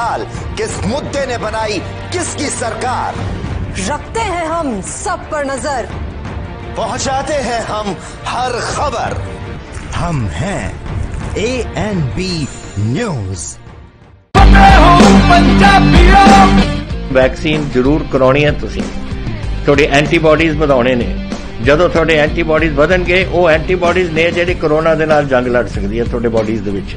सवाल, किस मुद्दे ने बनाई किसकी सरकार। रखते हैं हम सब पर नजर, पहुंचाते हैं हम हर खबर। हम हैं ANB न्यूज। वैक्सीन जरूर करवानी है, तुसी थोड़े एंटीबॉडीज ਵਧਾਉਣੇ ਨੇ। ਜਦੋਂ ਤੁਹਾਡੇ ਐਂਟੀਬॉडीज ਵਧਣਗੇ, ਉਹ ਐਂਟੀਬॉडीज ਨੇ ਜਿਹੜੀ ਕੋਰੋਨਾ ਦੇ ਨਾਲ ਜੰਗ ਲੜ ਸਕਦੀ ਹੈ ਤੁਹਾਡੇ ਬॉडीज ਦੇ ਵਿੱਚ।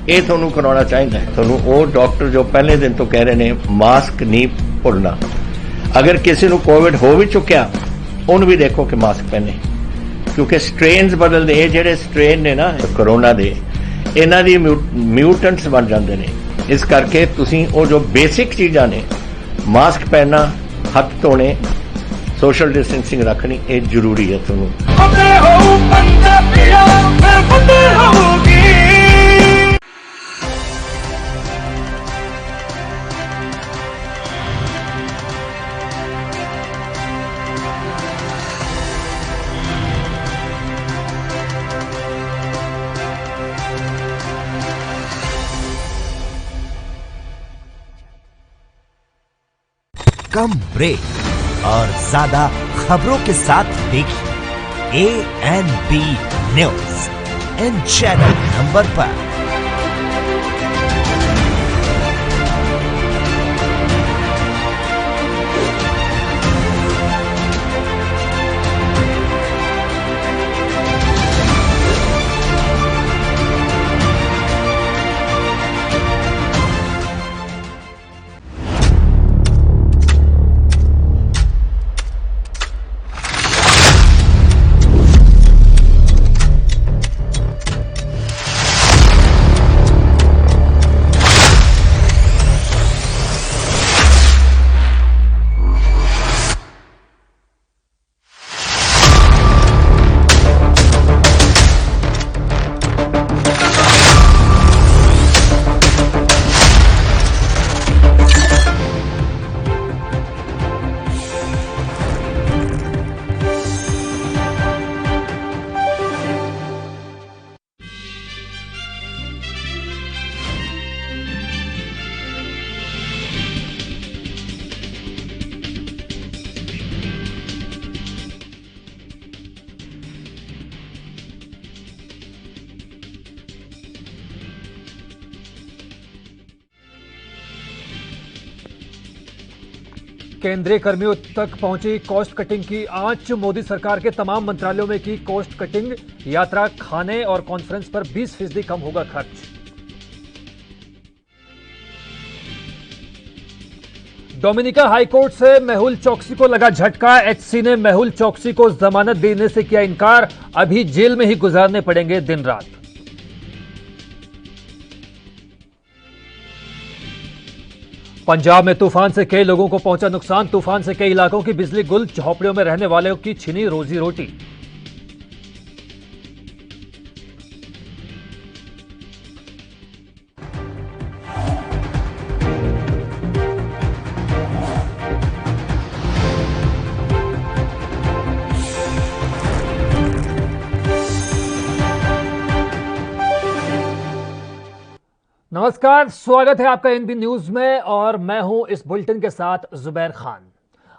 ਇਹ ਤੁਹਾਨੂੰ ਕਰਾਉਣਾ ਚਾਹੀਦਾ ਹੈ। ਤੁਹਾਨੂੰ ਉਹ ਡਾਕਟਰ ਜੋ ਪਹਿਲੇ ਦਿਨ ਤੋਂ ਕਹਿ ਰਹੇ ਨੇ ਮਾਸਕ ਨਹੀਂ ਭੁੱਲਣਾ। ਅਗਰ ਕਿਸੇ ਨੂੰ ਕੋਵਿਡ ਹੋ ਵੀ ਚੁੱਕਿਆ, ਉਹਨੂੰ ਵੀ ਦੇਖੋ ਕਿ ਮਾਸਕ ਪਹਿਨੇ, ਕਿਉਂਕਿ ਸਟ੍ਰੇਨਸ ਬਦਲਦੇ। ਇਹ ਜਿਹੜੇ ਸਟ੍ਰੇਨ ਨੇ ਨਾ ਕੋਰੋਨਾ ਦੇ, ਇਹਨਾਂ ਦੀ ਮਿਊਟੈਂਟਸ ਬਣ ਜਾਂਦੇ ਨੇ। ਇਸ ਕਰਕੇ ਤੁਸੀਂ ਉਹ ਜੋ ਬੇਸਿਕ ਚੀਜ਼ਾਂ ਨੇ, ਮਾਸਕ ਪਹਿਨਣਾ, ਹੱਥ ਧੋਣੇ, सोशल डिस्टेंसिंग रखनी ये जरूरी है। कम ब्रेक और ज्यादा खबरों के साथ देखिए ANB news in channel number पर। केंद्रीय कर्मियों तक पहुंची कॉस्ट कटिंग की आंच। मोदी सरकार के तमाम मंत्रालयों में की कॉस्ट कटिंग। यात्रा, खाने और कॉन्फ्रेंस पर 20% कम होगा खर्च। डोमिनिका हाईकोर्ट से मेहुल चोकसी को लगा झटका। एचसी ने मेहुल चोकसी को जमानत देने से किया इनकार। अभी जेल में ही गुजारने पड़ेंगे दिन रात। पंजाब में तूफान से कई लोगों को पहुंचा नुकसान। तूफान से कई इलाकों की बिजली गुल, झोपड़ियों में रहने वालों की छिनी रोजी रोटी। नमस्कार, स्वागत है आपका एनबी न्यूज में और मैं हूं इस बुलेटिन के साथ जुबैर खान।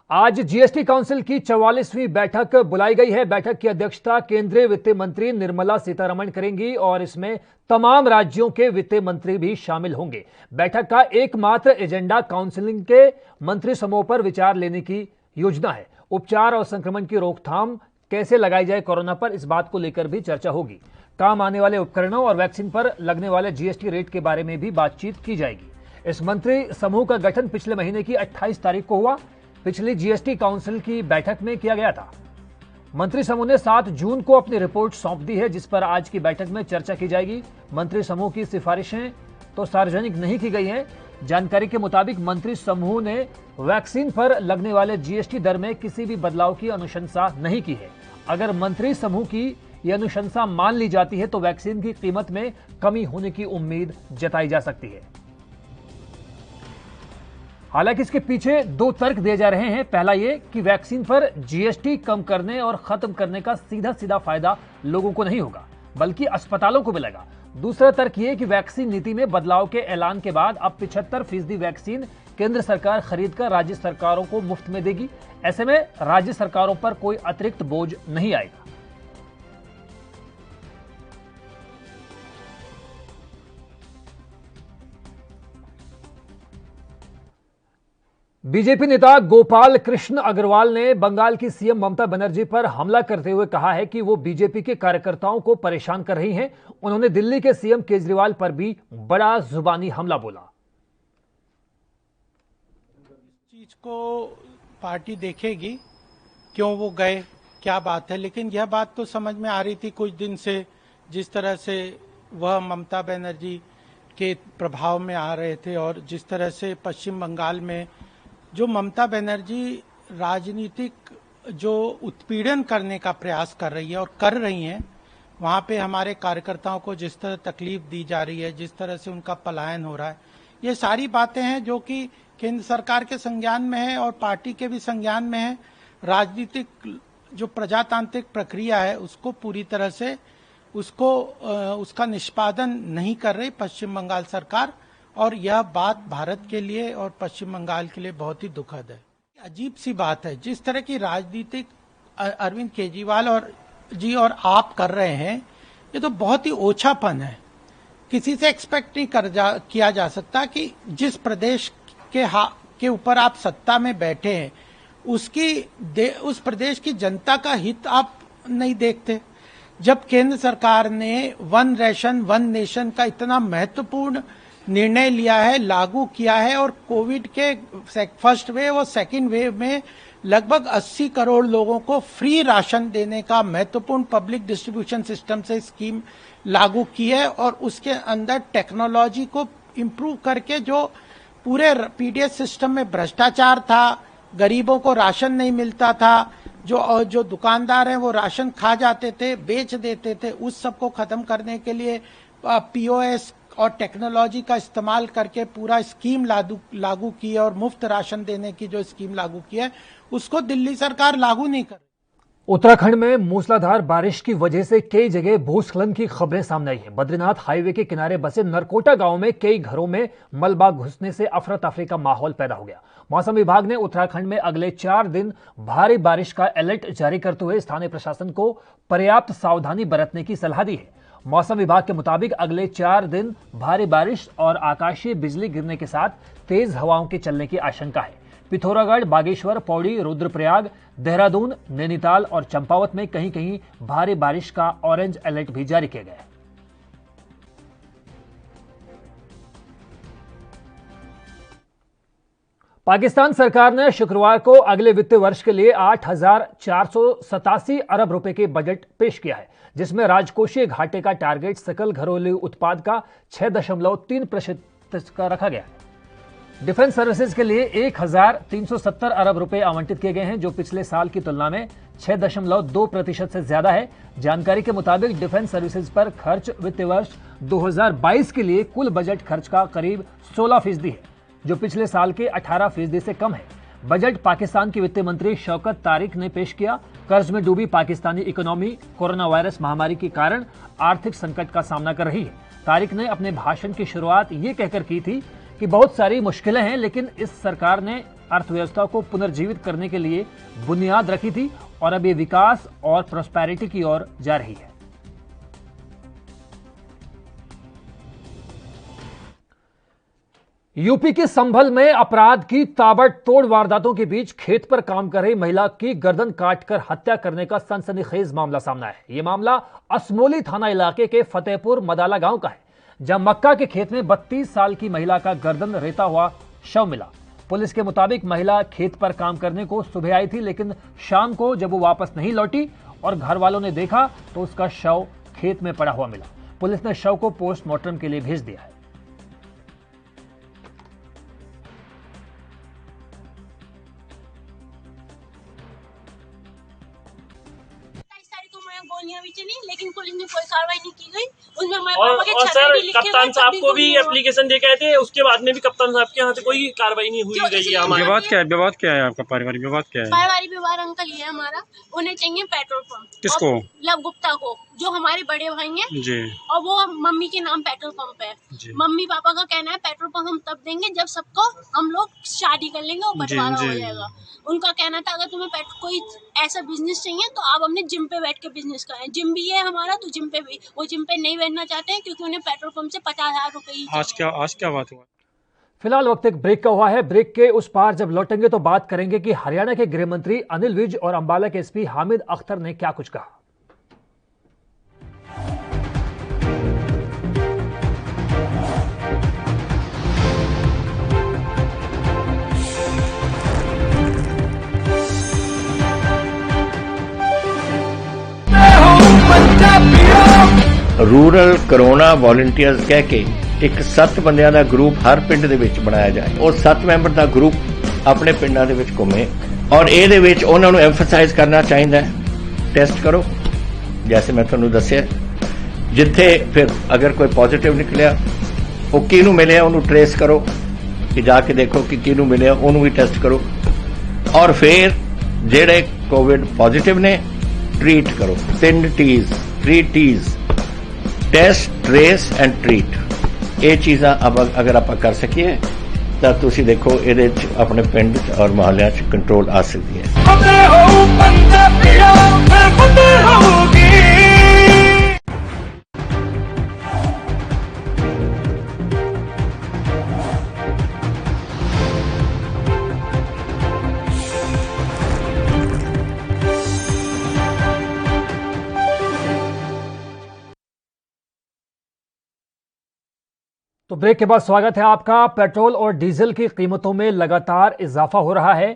आज जीएसटी काउंसिल की 44वीं बैठक बुलाई गई है। बैठक की अध्यक्षता केंद्रीय वित्त मंत्री निर्मला सीतारमण करेंगी और इसमें तमाम राज्यों के वित्त मंत्री भी शामिल होंगे। बैठक का एकमात्र एजेंडा काउंसिलिंग के मंत्री समूह पर विचार लेने की योजना है। उपचार और संक्रमण की रोकथाम कैसे लगाई जाए कोरोना पर, इस बात को लेकर भी चर्चा होगी। काम आने वाले उपकरणों और वैक्सीन पर लगने वाले जीएसटी रेट के बारे में भी बातचीत की जाएगी। इस मंत्री समूह का गठन पिछले महीने की 28 तारीख को हुआ। पिछली जीएसटी काउंसिल की बैठक में किया गया था। मंत्री समूह ने 7 जून को अपनी रिपोर्ट सौंप दी है, जिस पर आज की बैठक में चर्चा की जाएगी। मंत्री समूह की सिफारिशें तो सार्वजनिक नहीं की गई हैं। जानकारी के मुताबिक मंत्री समूह ने वैक्सीन पर लगने वाले जीएसटी दर में किसी भी बदलाव की अनुशंसा नहीं की है। अगर मंत्री समूह की यह अनुशंसा मान ली जाती है तो वैक्सीन की कीमत में कमी होने की उम्मीद जताई जा सकती है। हालांकि इसके पीछे 2 तर्क दिए जा रहे हैं। पहला यह कि वैक्सीन पर जीएसटी कम करने और खत्म करने का सीधा सीधा फायदा लोगों को नहीं होगा, बल्कि अस्पतालों को मिलेगा। दूसरा तर्क यह कि वैक्सीन नीति में बदलाव के ऐलान के बाद अब 75% वैक्सीन केंद्र सरकार खरीदकर राज्य सरकारों को मुफ्त में देगी। ऐसे में राज्य सरकारों पर कोई अतिरिक्त बोझ नहीं आएगा। बीजेपी नेता गोपाल कृष्ण अग्रवाल ने बंगाल की सीएम ममता बनर्जी पर हमला करते हुए कहा है कि वो बीजेपी के कार्यकर्ताओं को परेशान कर रही हैं। उन्होंने दिल्ली के सीएम केजरीवाल पर भी बड़ा जुबानी हमला बोला। इस चीज को पार्टी देखेगी, क्यों वो गए, क्या बात है, लेकिन यह बात तो समझ में आ रही थी कुछ दिन से, जिस तरह से वह ममता बनर्जी के प्रभाव में आ रहे थे और जिस तरह से पश्चिम बंगाल में जो ममता बनर्जी राजनीतिक जो उत्पीड़न करने का प्रयास कर रही है और कर रही हैं, वहां पे हमारे कार्यकर्ताओं को जिस तरह तकलीफ दी जा रही है, जिस तरह से उनका पलायन हो रहा है, ये सारी बातें हैं जो कि केंद्र सरकार के संज्ञान में है और पार्टी के भी संज्ञान में है। राजनीतिक जो प्रजातांत्रिक प्रक्रिया है उसको पूरी तरह से उसका निष्पादन नहीं कर रही पश्चिम बंगाल सरकार, और यह बात भारत के लिए और पश्चिम बंगाल के लिए बहुत ही दुखद है। अजीब सी बात है, जिस तरह की राजनीतिक अरविंद केजरीवाल और आप कर रहे हैं, ये तो बहुत ही ओछापन है। किसी से एक्सपेक्ट नहीं किया जा सकता कि जिस प्रदेश के ऊपर आप सत्ता में बैठे हैं उस प्रदेश की जनता का हित आप नहीं देखते। जब केंद्र सरकार ने वन रेशन वन नेशन का इतना महत्वपूर्ण निर्णय लिया है, लागू किया है, और कोविड के फर्स्ट वेव और सेकंड वेव में लगभग 80 करोड़ लोगों को फ्री राशन देने का महत्वपूर्ण पब्लिक डिस्ट्रीब्यूशन सिस्टम से स्कीम लागू की है, और उसके अंदर टेक्नोलॉजी को इम्प्रूव करके जो पूरे पीडीएस सिस्टम में भ्रष्टाचार था, गरीबों को राशन नहीं मिलता था, जो दुकानदार हैं वो राशन खा जाते थे, बेच देते थे, उस सबको खत्म करने के लिए पीओएस और टेक्नोलॉजी का इस्तेमाल करके पूरा स्कीम लागू की है, और मुफ्त राशन देने की जो स्कीम लागू की है उसको दिल्ली सरकार लागू नहीं कर रही। उत्तराखंड में मूसलाधार बारिश की वजह से कई जगह भूस्खलन की खबरें सामने आई हैं। बद्रीनाथ हाईवे के किनारे बसे नरकोटा गांव में कई घरों में मलबा घुसने से अफरा तफरी का माहौल पैदा हो गया। मौसम विभाग ने उत्तराखंड में अगले 4 दिन भारी बारिश का अलर्ट जारी करते हुए स्थानीय प्रशासन को पर्याप्त सावधानी बरतने की सलाह दी है। मौसम विभाग के मुताबिक अगले 4 दिन भारी बारिश और आकाशीय बिजली गिरने के साथ तेज हवाओं के चलने की आशंका है। पिथौरागढ़, बागेश्वर, पौड़ी, रुद्रप्रयाग, देहरादून, नैनीताल और चंपावत में कहीं कहीं भारी बारिश का ऑरेंज अलर्ट भी जारी किया गया है। पाकिस्तान सरकार ने शुक्रवार को अगले वित्तीय वर्ष के लिए 8,487 अरब रुपए के बजट पेश किया है, जिसमें राजकोषीय घाटे का टारगेट सकल घरेलू उत्पाद का 6.3% का रखा गया है। डिफेंस सर्विसेज के लिए 1,370 अरब रुपए आवंटित किए गए हैं, जो पिछले साल की तुलना में 6.2% से ज्यादा है। जानकारी के मुताबिक डिफेंस सर्विसेज पर खर्च वित्तीय वर्ष 2022 के लिए कुल बजट खर्च का करीब 16% है, जो पिछले साल के 18% से कम है। बजट पाकिस्तान के वित्त मंत्री शौकत तारिक ने पेश किया। कर्ज में डूबी पाकिस्तानी इकोनॉमी कोरोना वायरस महामारी के कारण आर्थिक संकट का सामना कर रही है। तारिक ने अपने भाषण की शुरुआत ये कहकर की थी कि बहुत सारी मुश्किलें हैं, लेकिन इस सरकार ने अर्थव्यवस्था को पुनर्जीवित करने के लिए बुनियाद रखी थी और अब ये विकास और प्रॉस्पेरिटी की ओर जा रही है। यूपी के संभल में अपराध की ताबड़तोड़ वारदातों के बीच खेत पर काम कर रही महिला की गर्दन काटकर हत्या करने का सनसनीखेज मामला सामने आया है। यह मामला असमोली थाना इलाके के फतेहपुर मदाला गांव का है, जहां मक्का के खेत में 32 साल की महिला का गर्दन रेता हुआ शव मिला। पुलिस के मुताबिक महिला खेत पर काम करने को सुबह आई थी, लेकिन शाम को जब वो वापस नहीं लौटी और घर वालों ने देखा तो उसका शव खेत में पड़ा हुआ मिला। पुलिस ने शव को पोस्टमार्टम के लिए भेज दिया है। 27 तारीख को मैं गोलियां भी चली, लेकिन पुलिस ने कोई कार्रवाई नहीं की गई। उसमें हमारे और पापा के और छत सर पे भी लिखे कप्तान हुए, साहब तब भी को भी गोलियां- एप्लीकेशन दे के आए थे, उसके बाद में भी कप्तान साहब के यहाँ से कोई कार्रवाई नहीं हुई जो गई है इसलिए हमारे। विवाद क्या है? विवाद क्या है आपका? पारिवारिक विवाद क्या है? पारिवारिक विवाद अंकल ये है हमारा, उन्हें चाहिए पेट्रोल पंप। किसको? और लव गुप्ता को, जो हमारे बड़े भाई हैं, जी और वो मम्मी के नाम पेट्रोल पंप है। जी। मम्मी पापा का कहना है पेट्रोल पंप हम तब देंगे जब सबको हम लोग शादी कर लेंगे और बंटवारा जी, हो जी। जाएगा। उनका कहना था अगर तुम्हें कोई ऐसा बिजनेस चाहिए तो आप अपने जिम पे बैठ के बिजनेस करें। जिम भी है हमारा, तो जिम पे भी, वो जिम पे नहीं बैठना चाहते हैं क्योंकि उन्हें पेट्रोल पंप से 50,000 रुपए ही आज क्या बात हुआ? फिलहाल वक्त एक ब्रेक का हुआ है। ब्रेक के उस पार जब लौटेंगे तो बात करेंगे कि हरियाणा के गृह मंत्री अनिल विज और अंबाला के एसपी हामिद अख्तर ने क्या कुछ कहा। ਰੂਰਲ ਕਰੋਨਾ ਵੋਲੰਟੀਅਰਸ ਕਹਿ ਕੇ ਇੱਕ 7 ਬੰਦਿਆਂ ਦਾ ਗਰੁੱਪ ਹਰ ਪਿੰਡ ਦੇ ਵਿੱਚ ਬਣਾਇਆ ਜਾਏ। ਉਹ 7 ਮੈਂਬਰ ਦਾ ਗਰੁੱਪ ਆਪਣੇ ਪਿੰਡਾਂ ਦੇ ਵਿੱਚ ਘੁੰਮੇ ਔਰ ਇਹਦੇ ਵਿੱਚ ਉਹਨਾਂ ਨੂੰ ਐਮਫਸਾਈਜ਼ ਕਰਨਾ ਚਾਹੀਦਾ ਹੈ ਟੈਸਟ ਕਰੋ, ਜੈਸੇ ਮੈਂ ਤੁਹਾਨੂੰ ਦੱਸਿਆ। ਜਿੱਥੇ ਫਿਰ ਅਗਰ ਕੋਈ ਪੋਜ਼ਿਟਿਵ ਨਿਕਲਿਆ ਉਹ ਕਿਹਨੂੰ ਮਿਲਿਆ ਉਹਨੂੰ ਟ੍ਰੇਸ ਕਰੋ, ਕਿ ਜਾ ਕੇ ਦੇਖੋ ਕਿ ਕਿਹਨੂੰ ਮਿਲਿਆ ਉਹਨੂੰ ਵੀ ਟੈਸਟ ਕਰੋ ਔਰ ਫਿਰ ਜਿਹੜੇ ਕੋਵਿਡ ਪੋਜ਼ਿਟਿਵ ਨੇ ट्रीट करो। 3 T's test, trace and treat. ये चीज़ां अगर आप कर सकिए तो तुसी देखो ये अपने पिंड और मोहल्ले कंट्रोल आ सकती है। तो ब्रेक के बाद स्वागत है आपका। पेट्रोल और डीजल की कीमतों में लगातार इजाफा हो रहा है।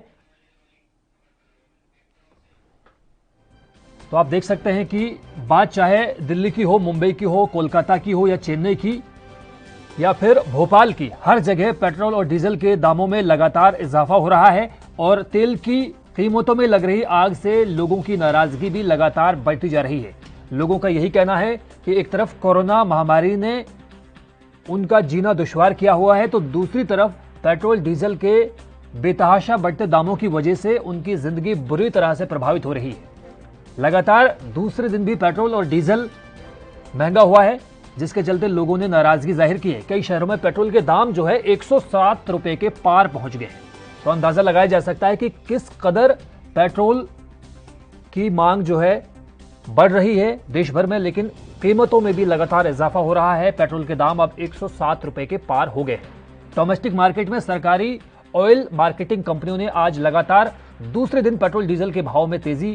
तो आप देख सकते हैं कि बात चाहे दिल्ली की हो, मुंबई की हो, कोलकाता की हो या चेन्नई की या फिर भोपाल की, हर जगह पेट्रोल और डीजल के दामों में लगातार इजाफा हो रहा है और तेल की कीमतों में लग रही आग से लोगों की नाराजगी भी लगातार बढ़ती जा रही है। लोगों का यही कहना है कि एक तरफ कोरोना महामारी ने उनका जीना दुश्वार किया हुआ है, तो दूसरी तरफ पेट्रोल डीजल के बेतहाशा बढ़ते दामों की वजह से उनकी जिंदगी बुरी तरह से प्रभावित हो रही है। लगातार दूसरे दिन भी पेट्रोल और डीजल महंगा हुआ है, जिसके चलते लोगों ने नाराजगी जाहिर की है। कई शहरों में पेट्रोल के दाम जो है 107 रुपए के पार पहुंच गए हैं। तो अंदाजा लगाया जा सकता है कि किस कदर पेट्रोल की मांग जो है बढ़ रही है देश भर में, लेकिन कीमतों में भी लगातार इजाफा हो रहा है। पेट्रोल के दाम अब 107 रुपए के पार हो गए हैं। डोमेस्टिक मार्केट में सरकारी ऑयल मार्केटिंग कंपनियों ने आज लगातार दूसरे दिन पेट्रोल डीजल के भाव में तेजी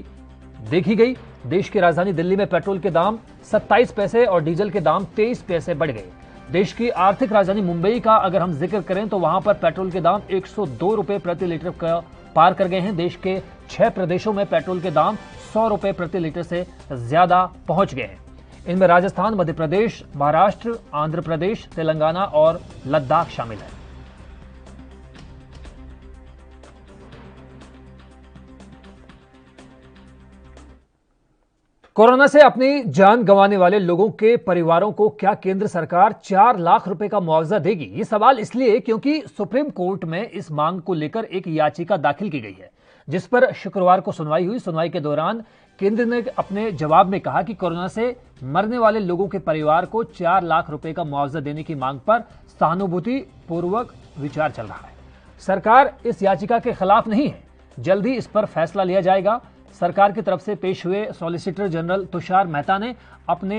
देखी गई। देश की राजधानी दिल्ली में पेट्रोल के दाम 27 पैसे और डीजल के दाम 23 पैसे बढ़ गए। देश की आर्थिक राजधानी मुंबई का अगर हम जिक्र करें तो वहां पर पेट्रोल के दाम 102 रुपए प्रति लीटर का पार कर गए हैं। देश के 6 प्रदेशों में पेट्रोल के दाम 100 रुपए प्रति लीटर से ज्यादा पहुंच गए हैं। इनमें राजस्थान, मध्य प्रदेश, महाराष्ट्र, आंध्र प्रदेश, तेलंगाना और लद्दाख शामिल है। कोरोना से अपनी जान गंवाने वाले लोगों के परिवारों को क्या केंद्र सरकार 4 लाख रुपए का मुआवजा देगी? ये सवाल इसलिए क्योंकि सुप्रीम कोर्ट में इस मांग को लेकर एक याचिका दाखिल की गई है, जिस पर शुक्रवार को सुनवाई हुई। सुनवाई के दौरान केंद्र ने अपने जवाब में कहा कि कोरोना से मरने वाले लोगों के परिवार को 4 लाख रुपए का मुआवजा देने की मांग पर सहानुभूति पूर्वक विचार चल रहा है। सरकार इस याचिका के खिलाफ नहीं है, जल्द ही इस पर फैसला लिया जाएगा। सरकार की तरफ से पेश हुए सॉलिसिटर जनरल तुषार मेहता ने अपने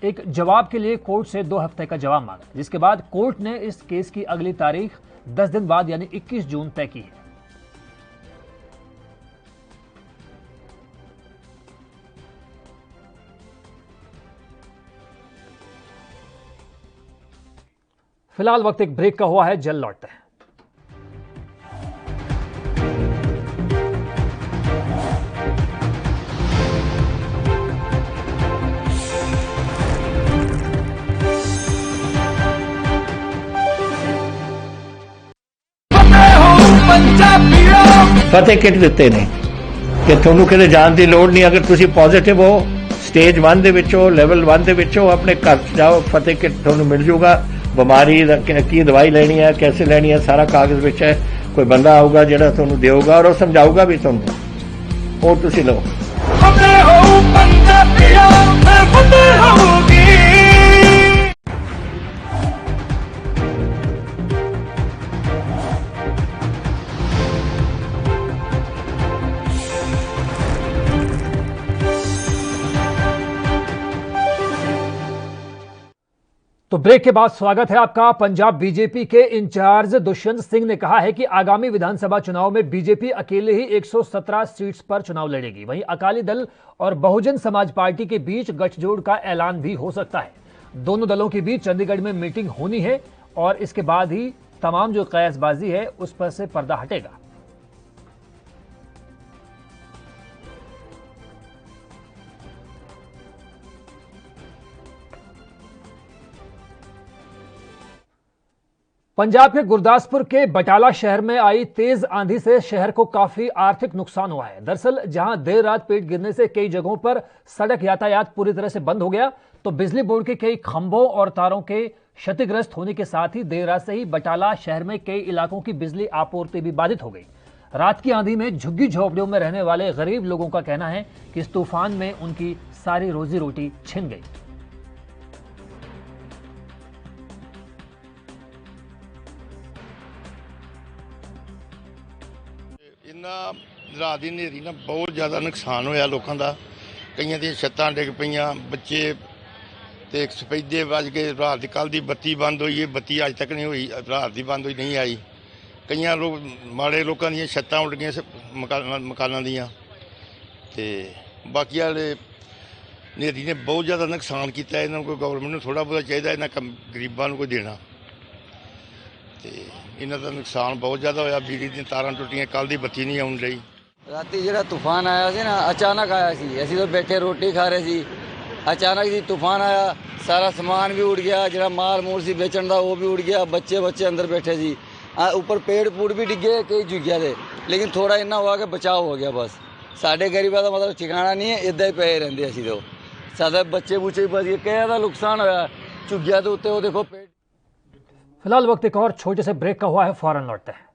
एक जवाब के लिए कोर्ट से 2 हफ्ते का जवाब मांगा, जिसके बाद कोर्ट ने इस केस की अगली तारीख 10 दिन बाद यानी 21 जून तय की है। फिलहाल वक्त एक ब्रेक का हुआ है, जल्द लौटते हैं। फतेह किट ਦਿੱਤੇ ਨੇ कि ਤੁਹਾਨੂੰ ਕਿਤੇ ਜਾਣ ਦੀ ਲੋੜ नहीं। अगर ਤੁਸੀਂ पॉजिटिव हो ਸਟੇਜ 1 ਦੇ ਵਿੱਚੋਂ ਲੈਵਲ 1 ਦੇ ਵਿੱਚੋਂ ਆਪਣੇ ਘਰ 'ਚ ਜਾਓ, ਫਤਿਹ ਕਿਟ ਤੁਹਾਨੂੰ ਮਿਲ ਜੂਗਾ। ਬਿਮਾਰੀ ਦਾ ਕੀ ਦਵਾਈ ਲੈਣੀ ਹੈ, कैसे ਲੈਣੀ ਹੈ, ਸਾਰਾ ਕਾਗਜ਼ ਵਿੱਚ ਹੈ। ਕੋਈ ਬੰਦਾ ਆਊਗਾ ਜਿਹੜਾ ਤੁਹਾਨੂੰ ਦੇਊਗਾ ਔਰ ਉਹ ਸਮਝਾਊਗਾ ਵੀ ਤੁਹਾਨੂੰ, ਉਹ ਤੁਸੀਂ ਲਓ। तो ब्रेक के बाद स्वागत है आपका। पंजाब बीजेपी के इंचार्ज दुष्यंत सिंह ने कहा है कि आगामी विधानसभा चुनाव में बीजेपी अकेले ही 117 सीट्स पर चुनाव लड़ेगी। वहीं अकाली दल और बहुजन समाज पार्टी के बीच गठजोड़ का ऐलान भी हो सकता है। दोनों दलों के बीच चंडीगढ़ में मीटिंग होनी है और इसके बाद ही तमाम जो कयासबाजी है उस पर से पर्दा हटेगा। पंजाब के गुरदासपुर के बटाला शहर में आई तेज आंधी से शहर को काफी आर्थिक नुकसान हुआ है। दरअसल जहां देर रात पेड़ गिरने से कई जगहों पर सड़क यातायात पूरी तरह से बंद हो गया, तो बिजली बोर्ड के कई खंभों और तारों के क्षतिग्रस्त होने के साथ ही देर रात से ही बटाला शहर में कई इलाकों की बिजली आपूर्ति भी बाधित हो गई। रात की आंधी में झुग्गी झोपड़ियों में रहने वाले गरीब लोगों का कहना है कि इस तूफान में उनकी सारी रोजी रोटी छिन गई। रात की हनेरी ना बहुत ज़्यादा नुकसान होया लोगों का। कईयां दी छत्तां डिग पईयां, बच्चे ते सफेदे बज के रात की कल की बत्ती बंद हुई है। बत्ती अज तक नहीं हुई, रात की बंद हुई नहीं आई। कईयां लोग माड़े लोगों दी छत्तां उड़ गई मकानां दियां ते बाकी वाले हनेरी ने बहुत ज़्यादा नुकसान किया। इन्होंने कोई गवर्नमेंट को थोड़ा बहुत चाहिए इन्होंने गरीबां कोई देना। तो इन्हों का नुकसान बहुत ज़्यादा होया। बिजली दी तारां टुटियां, कल की बत्ती नहीं आउण रही। राती जो तूफान आया सी ना, अचानक आया सी। असीं तो बैठे रोटी खा रहे सी, अचानक जी तूफान आया, सारा समान भी उड़ गया, जो माल मूल सी बेचण दा वो भी उड़ गया। बच्चे अंदर बैठे सी, ऊपर पेड़ पूड़ भी डिगे कई जुग्गिया थे, लेकिन थोड़ा इन्ना हुआ कि बचाव हो गया। बस साढ़े गरीबां दा मतलब ठिकाना नहीं है, इदा ही पे रहंदे असीं तो। साडे बच्चे बुच्चे भी बच गए, कई दा नुकसान होया झुग्गिया के उत्ते। वो देखो पेड़। फिलहाल वक्त एक और छोटे से ब्रेक का हुआ है, फौरन लौटते हैं।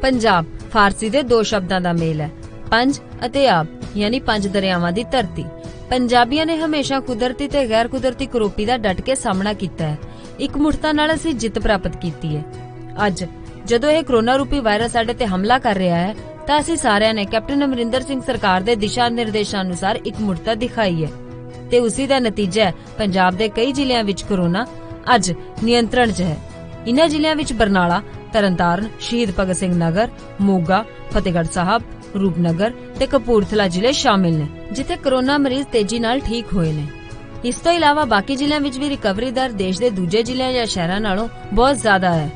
पंजाब फारसी दे दो शब्दां दा मेल है, पंज अते आब, यानी पंज दरियावां दी धरती। पंजाबियों ने हमेशा कुदरती ते गैर कुदरती करोपी दा डट के सामना कीता है। एक मुठता नाल असीं जित प्राप्त कीती है। अज जदों यह कोरोना रूपी वायरस साडे ते हमला कर रहा है, तां असीं सारिआं ने कैप्टन अमरिंदर सिंह सरकार दे दिशा निर्देशानुसार एक मुठता दिखाई है ते उसी दा नतीजा है पंजाब दे कई जिलिਆਂ विच कोरोना अज नियंत्रण च है। इन्हां जिलिਆਂ विच बरनाला, तरनताਰਨ, शहीद भगत सिंह नगर, मोगा, फतेहगढ़ साहब, रूपनगर ते कपूरथला जिले शामिल ने, जिथे कोरोना मरीज तेजी नाल ठीक होए ने। इस तो इलावा बाकी जिलिਆਂ विच भी रिकवरी दर देश दे दूजे जिलिਆਂ या शहरां नालों बहुत ज्यादा है।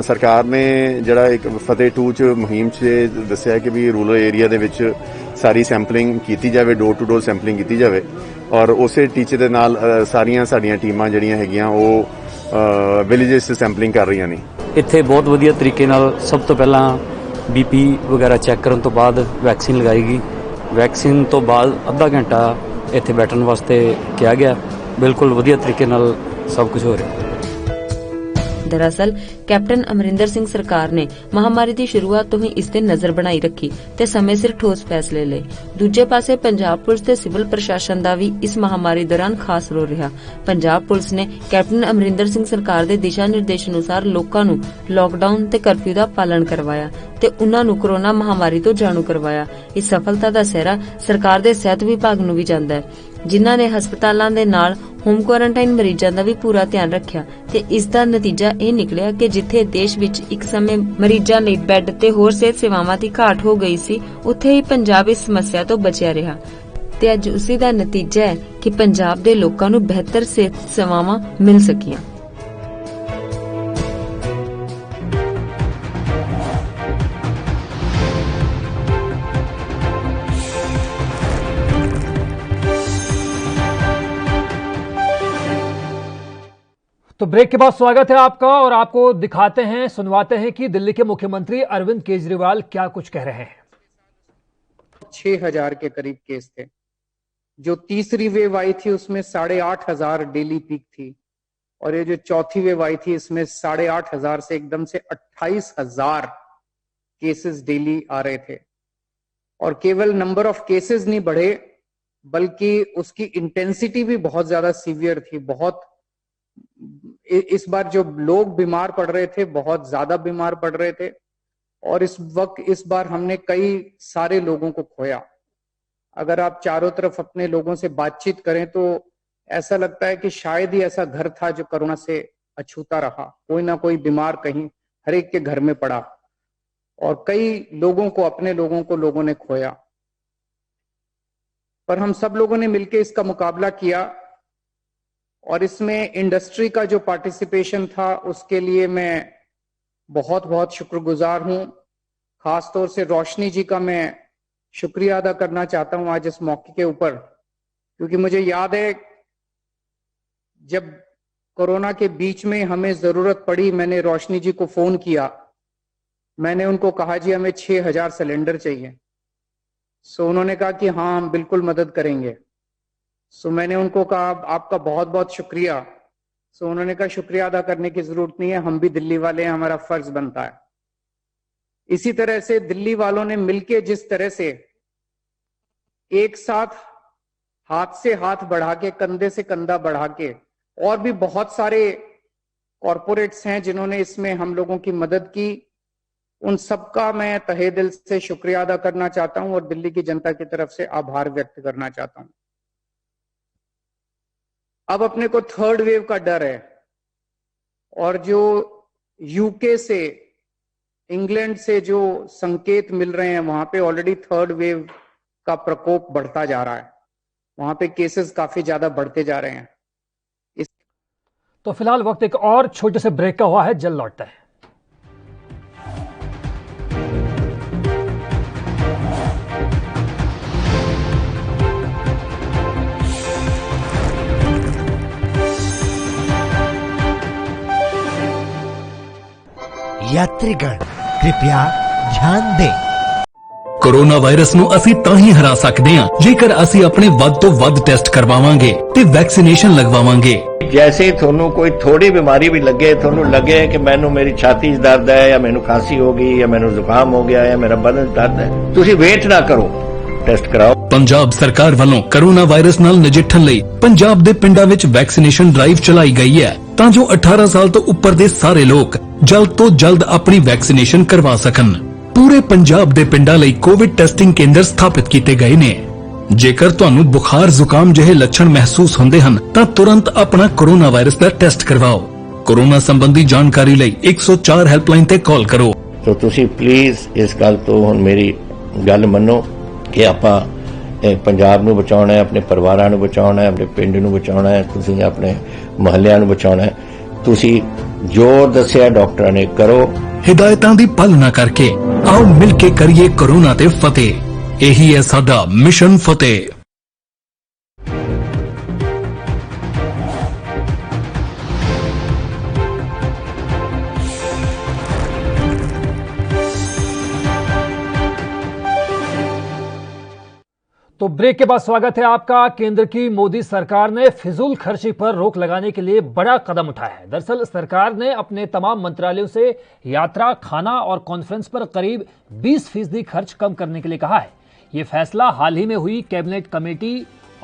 सरकार ने जिहड़ा एक फतेह 2 च मुहिम च दस्सिया कि भी रूरल एरिया दे विच सारी सैंपलिंग कीती जावे, डोर टू डोर सैंपलिंग कीती जावे और उसे टीचे दे नाल सारियां साडियां टीमां जिहड़ियां हैगियां ਉਹ ਵਿਲੇजेस से सैंपलिंग कर रही ने। ਇੱਥੇ ਬਹੁਤ ਵਧੀਆ ਤਰੀਕੇ ਨਾਲ ਸਭ ਤੋਂ ਪਹਿਲਾਂ ਬੀਪੀ ਵਗੈਰਾ ਚੈੱਕ ਕਰਨ ਤੋਂ ਬਾਅਦ ਵੈਕਸੀਨ ਲਗਾਈ ਗਈ। ਵੈਕਸੀਨ ਤੋਂ ਬਾਅਦ ਅੱਧਾ ਘੰਟਾ ਇੱਥੇ ਬੈਠਣ ਵਾਸਤੇ ਕਿਹਾ ਗਿਆ। ਬਿਲਕੁਲ ਵਧੀਆ ਤਰੀਕੇ ਨਾਲ ਸਭ ਕੁਝ ਹੋ ਰਿਹਾ। दरअसल कैप्टन अमरिंदर सिंह सरकार ने महामारी की शुरुआत तो ही इस ते नजर बनाई रखी ते समय सिर ठोस फैसले ले। दूजे पासे पंजाब पुलिस ते सिविल प्रशासन दा भी इस महामारी दौरान खास रोल रहा। पंजाब पुलिस ने कैप्टन अमरिंदर सिंह सरकार दे दिशा निर्देश अनुसार लोकां नूं लॉकडाउन ते कर्फ्यू दा पालन करवाया ते उन्हां नूं कोरोना महामारी तो जाणू करवाया। इस सफलता दा सेहरा सरकार दे सेहत विभाग नूं भी जांदा है, जिन्हां ने हस्पतालां दे नाल होम क्वारंटाइन मरीजां दा भी पूरा ध्यान रखिया ते इस दा नतीजा ਇਹ ਨਿਕਲਿਆ ਕਿ ਜਿੱਥੇ ਦੇਸ਼ ਵਿੱਚ ਇੱਕ ਸਮੇਂ ਮਰੀਜ਼ਾਂ ਲਈ ਬੈੱਡ ਤੇ ਹੋਰ ਸਿਹਤ ਸੇਵਾਵਾਂ ਦੀ ਘਾਟ ਹੋ ਗਈ ਸੀ, ਉੱਥੇ ਹੀ ਪੰਜਾਬ ਇਸ ਸਮੱਸਿਆ ਤੋਂ ਬਚਿਆ ਰਿਹਾ ਤੇ ਅੱਜ ਉਸੇ ਦਾ ਨਤੀਜਾ ਹੈ ਕਿ ਪੰਜਾਬ ਦੇ ਲੋਕਾਂ ਨੂੰ ਬਿਹਤਰ ਸਿਹਤ ਸੇਵਾਵਾਂ ਮਿਲ ਸਕੀਆਂ। तो ब्रेक के बाद स्वागत है आपका और आपको दिखाते हैं, सुनवाते हैं कि दिल्ली के मुख्यमंत्री अरविंद केजरीवाल क्या कुछ कह रहे हैं। 6,000 के करीब केस थे। जो तीसरी वेव आई थी उसमें 8,500 डेली पीक थी, और ये जो चौथी वेव आई थी इसमें 8,500 से एकदम से 28,000 केसेस डेली आ रहे थे। और केवल नंबर ऑफ केसेस नहीं बढ़े, बल्कि उसकी इंटेंसिटी भी बहुत ज्यादा सीवियर थी। बहुत इस बार जो लोग बीमार पड़ रहे थे बहुत ज्यादा बीमार पड़ रहे थे, और इस बार हमने कई सारे लोगों को खोया। अगर आप चारों तरफ अपने लोगों से बातचीत करें तो ऐसा लगता है कि शायद ही ऐसा घर था जो कोरोना से अछूता रहा। कोई ना कोई बीमार कहीं हर एक के घर में पड़ा, और कई लोगों को, अपने लोगों को लोगों ने खोया। पर हम सब लोगों ने मिलकर इसका मुकाबला किया, और इसमें इंडस्ट्री का जो पार्टिसिपेशन था उसके लिए मैं बहुत बहुत शुक्रगुजार हूं। खासतौर से रोशनी जी का मैं शुक्रिया अदा करना चाहता हूं आज इस मौके के ऊपर, क्योंकि मुझे याद है जब कोरोना के बीच में हमें जरूरत पड़ी, मैंने रोशनी जी को फोन किया। मैंने उनको कहा जी हमें 6,000 सिलेंडर चाहिए। सो उन्होंने कहा कि हाँ हम बिल्कुल मदद करेंगे। सो मैंने उनको कहा आपका बहुत बहुत शुक्रिया। सो उन्होंने कहा शुक्रिया अदा करने की जरूरत नहीं है, हम भी दिल्ली वाले हैं, हमारा फर्ज बनता है। इसी तरह से दिल्ली वालों ने मिलके जिस तरह से एक साथ हाथ से हाथ बढ़ा के, कंधे से कंधा बढ़ा के, और भी बहुत सारे कॉरपोरेट्स हैं जिन्होंने इसमें हम लोगों की मदद की, उन सबका मैं तहे दिल से शुक्रिया अदा करना चाहता हूं और दिल्ली की जनता की तरफ से आभार व्यक्त करना चाहता हूं। अब अपने को थर्ड वेव का डर है, और जो यूके से, इंग्लैंड से जो संकेत मिल रहे हैं वहां पे ऑलरेडी थर्ड वेव का प्रकोप बढ़ता जा रहा है। वहां पे केसेस काफी ज्यादा बढ़ते जा रहे हैं। तो फिलहाल वक्त एक और छोटे से ब्रेक का हुआ है, जल्द लौटता है। यात्रीगण कृपया ध्यान दें। कोरोना वायरस ਨੂੰ ਅਸੀਂ ਤਾਂ ਹੀ ਹਰਾ ਸਕਦੇ ਹਾਂ ਜੇਕਰ ਅਸੀਂ ਆਪਣੇ ਵੱਧ ਤੋਂ ਵੱਧ ਟੈਸਟ ਕਰਵਾਵਾਂਗੇ ਤੇ ਵੈਕਸੀਨੇਸ਼ਨ ਲਗਵਾਵਾਂਗੇ। जैसे ही ਤੁਹਾਨੂੰ ਕੋਈ ਥੋੜੀ ਬਿਮਾਰੀ ਵੀ ਲੱਗੇ, ਤੁਹਾਨੂੰ ਲੱਗੇ ਕਿ ਮੈਨੂੰ ਮੇਰੀ ਛਾਤੀ 'ਚ ਦਰਦ ਹੈ ਜਾਂ ਮੈਨੂੰ ਖਾਂਸੀ ਹੋ ਗਈ ਜਾਂ ਮੈਨੂੰ ਜ਼ੁਕਾਮ ਹੋ ਗਿਆ ਜਾਂ ਮੇਰਾ ਬਦਨ ਦਰਦ ਹੈ, ਤੁਸੀਂ ਵੇਟ ਨਾ ਕਰੋ, ਟੈਸਟ ਕਰਾਓ। ਪੰਜਾਬ ਸਰਕਾਰ ਵੱਲੋਂ ਕੋਰੋਨਾ ਵਾਇਰਸ ਨਾਲ ਨਜਿੱਠਣ ਲਈ ਪੰਜਾਬ ਦੇ ਪਿੰਡਾਂ ਵਿੱਚ ਵੈਕਸੀਨੇਸ਼ਨ ਡਰਾਈਵ ਚਲਾਈ ਗਈ ਹੈ ਤਾਂ ਜੋ 18 ਸਾਲ ਤੋਂ ਉੱਪਰ ਦੇ ਸਾਰੇ ਲੋਕ ਜਲਦ ਤੋਂ ਜਲਦ ਆਪਣੀ ਵੈਕਸੀਨੇਸ਼ਨ ਕਰਵਾ ਸਕਣ। ਪੂਰੇ ਪੰਜਾਬ ਦੇ ਪਿੰਡਾਂ ਲਈ ਕੋਵਿਡ ਟੈਸਟਿੰਗ ਕੇਂਦਰ ਸਥਾਪਿਤ ਕੀਤੇ ਗਏ ਨੇ। ਜੇਕਰ ਤੁਹਾਨੂੰ ਬੁਖਾਰ ਜ਼ੁਕਾਮ ਜਿਹੇ ਲੱਛਣ ਮਹਿਸੂਸ ਹੁੰਦੇ ਹਨ ਤਾਂ ਤੁਰੰਤ ਆਪਣਾ ਕੋਰੋਨਾ ਵਾਇਰਸ ਦਾ ਟੈਸਟ ਕਰਵਾਓ। ਕੋਰੋਨਾ ਸੰਬੰਧੀ ਜਾਣਕਾਰੀ ਲਈ 104 ਹੈਲਪਲਾਈਨ ਤੇ ਕਾਲ ਕਰੋ। तो ਤੁਸੀਂ ਪਲੀਜ਼ ਇਸ ਗੱਲ ਤੋਂ ਹੁਣ ਮੇਰੀ ਗੱਲ ਮੰਨੋ ਕਿ ਆਪਾਂ ਪੰਜਾਬ ਨੂੰ ਬਚਾਉਣਾ ਹੈ, ਆਪਣੇ ਪਰਿਵਾਰਾਂ ਨੂੰ ਬਚਾਉਣਾ ਹੈ, ਆਪਣੇ ਪਿੰਡ ਨੂੰ ਬਚਾਉਣਾ ਹੈ, ਤੁਸੀਂ ਆਪਣੇ ਮੁਹੱਲਿਆਂ ਨੂੰ ਬਚਾਉਣਾ ਹੈ। ਤੁਸੀਂ ਜੋ ਦੱਸਿਆ ਡਾਕਟਰਾਂ ਨੇ ਕਰੋ। ਹਿਦਾਇਤਾਂ ਦੀ ਪਾਲਣਾ ਕਰਕੇ ਆਓ ਮਿਲ ਕੇ ਕਰੀਏ ਕੋਰੋਨਾ ਤੇ ਫਤਿਹ। ਇਹੀ ਹੈ ਸਾਡਾ ਮਿਸ਼ਨ ਫਤਿਹ। तो ब्रेक के बाद स्वागत है आपका। केंद्र की मोदी सरकार ने फिजूल खर्ची पर रोक लगाने के लिए बड़ा कदम उठाया है। दरअसल सरकार ने अपने तमाम मंत्रालयों से यात्रा, खाना और कॉन्फ्रेंस पर करीब 20% खर्च कम करने के लिए कहा है। यह फैसला हाल ही में हुई cabinet committee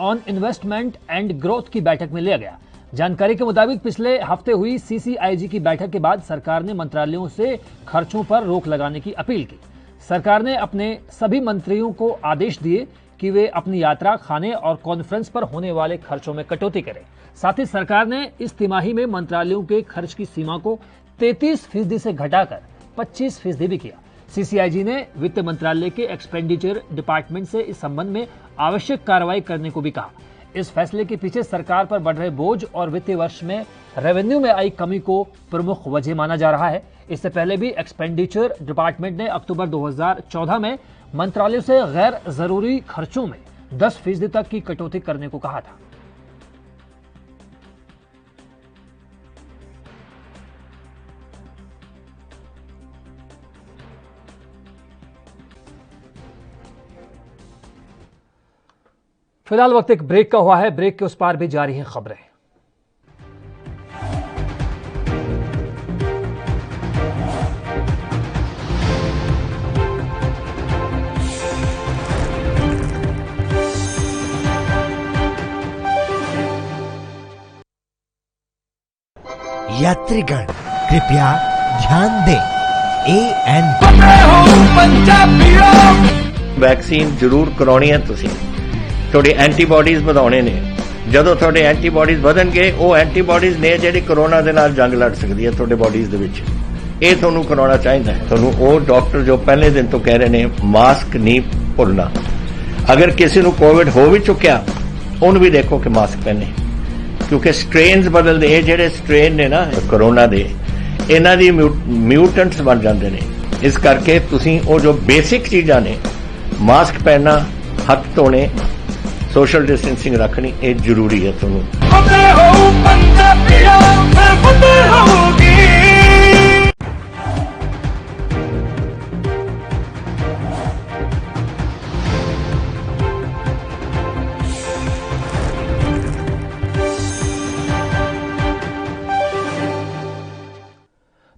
on investment and growth की बैठक में लिया गया। जानकारी के मुताबिक पिछले हफ्ते हुई CCIG की बैठक के बाद सरकार ने मंत्रालयों से खर्चों पर रोक लगाने की अपील की। सरकार ने अपने सभी मंत्रियों को आदेश दिए कि वे अपनी यात्रा, खाने और कॉन्फ्रेंस पर होने वाले खर्चों में कटौती करें। साथ ही सरकार ने इस तिमाही में मंत्रालयों के खर्च की सीमा को 33% से घटाकर 25% भी किया। CCIG ने वित्त मंत्रालय के एक्सपेंडिचर डिपार्टमेंट से इस संबंध में आवश्यक कार्रवाई करने को भी कहा। इस फैसले के पीछे सरकार पर बढ़ रहे बोझ और वित्तीय वर्ष में रेवेन्यू में आई कमी को प्रमुख वजह माना जा रहा है। इससे पहले भी एक्सपेंडिचर डिपार्टमेंट ने अक्टूबर 2014 में मंत्रालयों से गैर जरूरी खर्चों में 10% तक की कटौती करने को कहा था। फिलहाल वक्त एक ब्रेक का हुआ है, ब्रेक के उस पार भी जारी हैं खबरें। यात्रीगण कृपया ध्यान दें, वैक्सीन जरूर कराउणी है। तुसीं थोड़े एंटीबॉडीज ਵਧਾਉਣੇ ਨੇ। ਜਦੋਂ ਤੁਹਾਡੇ ਐਂਟੀਬॉडीज ਵਧਣਗੇ ਉਹ ਐਂਟੀਬॉडीज ਨੇ ਜਿਹੜੀ ਕੋਰੋਨਾ ਦੇ ਨਾਲ ਜੰਗ ਲੜ ਸਕਦੀ ਹੈ ਤੁਹਾਡੇ ਬॉडीज ਦੇ ਵਿੱਚ। ਇਹ ਤੁਹਾਨੂੰ ਕਰਾਉਣਾ ਚਾਹੀਦਾ ਹੈ। ਤੁਹਾਨੂੰ ਉਹ ਡਾਕਟਰ ਜੋ ਪਹਿਲੇ ਦਿਨ ਤੋਂ ਕਹਿ ਰਹੇ ਨੇ ਮਾਸਕ ਨਹੀਂ ਭੁੱਲਣਾ। ਅਗਰ ਕਿਸੇ ਨੂੰ ਕੋਵਿਡ ਹੋ ਵੀ ਚੁੱਕਿਆ ਉਹਨੂੰ ਵੀ ਦੇਖੋ ਕਿ ਮਾਸਕ ਪਹਿਨੇ, ਕਿਉਂਕਿ ਸਟ੍ਰੇਨਸ ਬਦਲਦੇ। ਇਹ ਜਿਹੜੇ ਸਟ੍ਰੇਨ ਨੇ ਨਾ ਕੋਰੋਨਾ ਦੇ, ਇਹਨਾਂ ਦੀ ਮਿਊਟੈਂਟਸ ਬਣ ਜਾਂਦੇ ਨੇ। ਇਸ ਕਰਕੇ ਤੁਸੀਂ ਉਹ ਜੋ ਬੇਸਿਕ ਚੀਜ਼ਾਂ ਨੇ, ਮਾਸਕ ਪਹਿਨਣਾ, ਹੱਥ ਧੋਣੇ, सोशल डिस्टेंसिंग रखनी ये जरूरी है।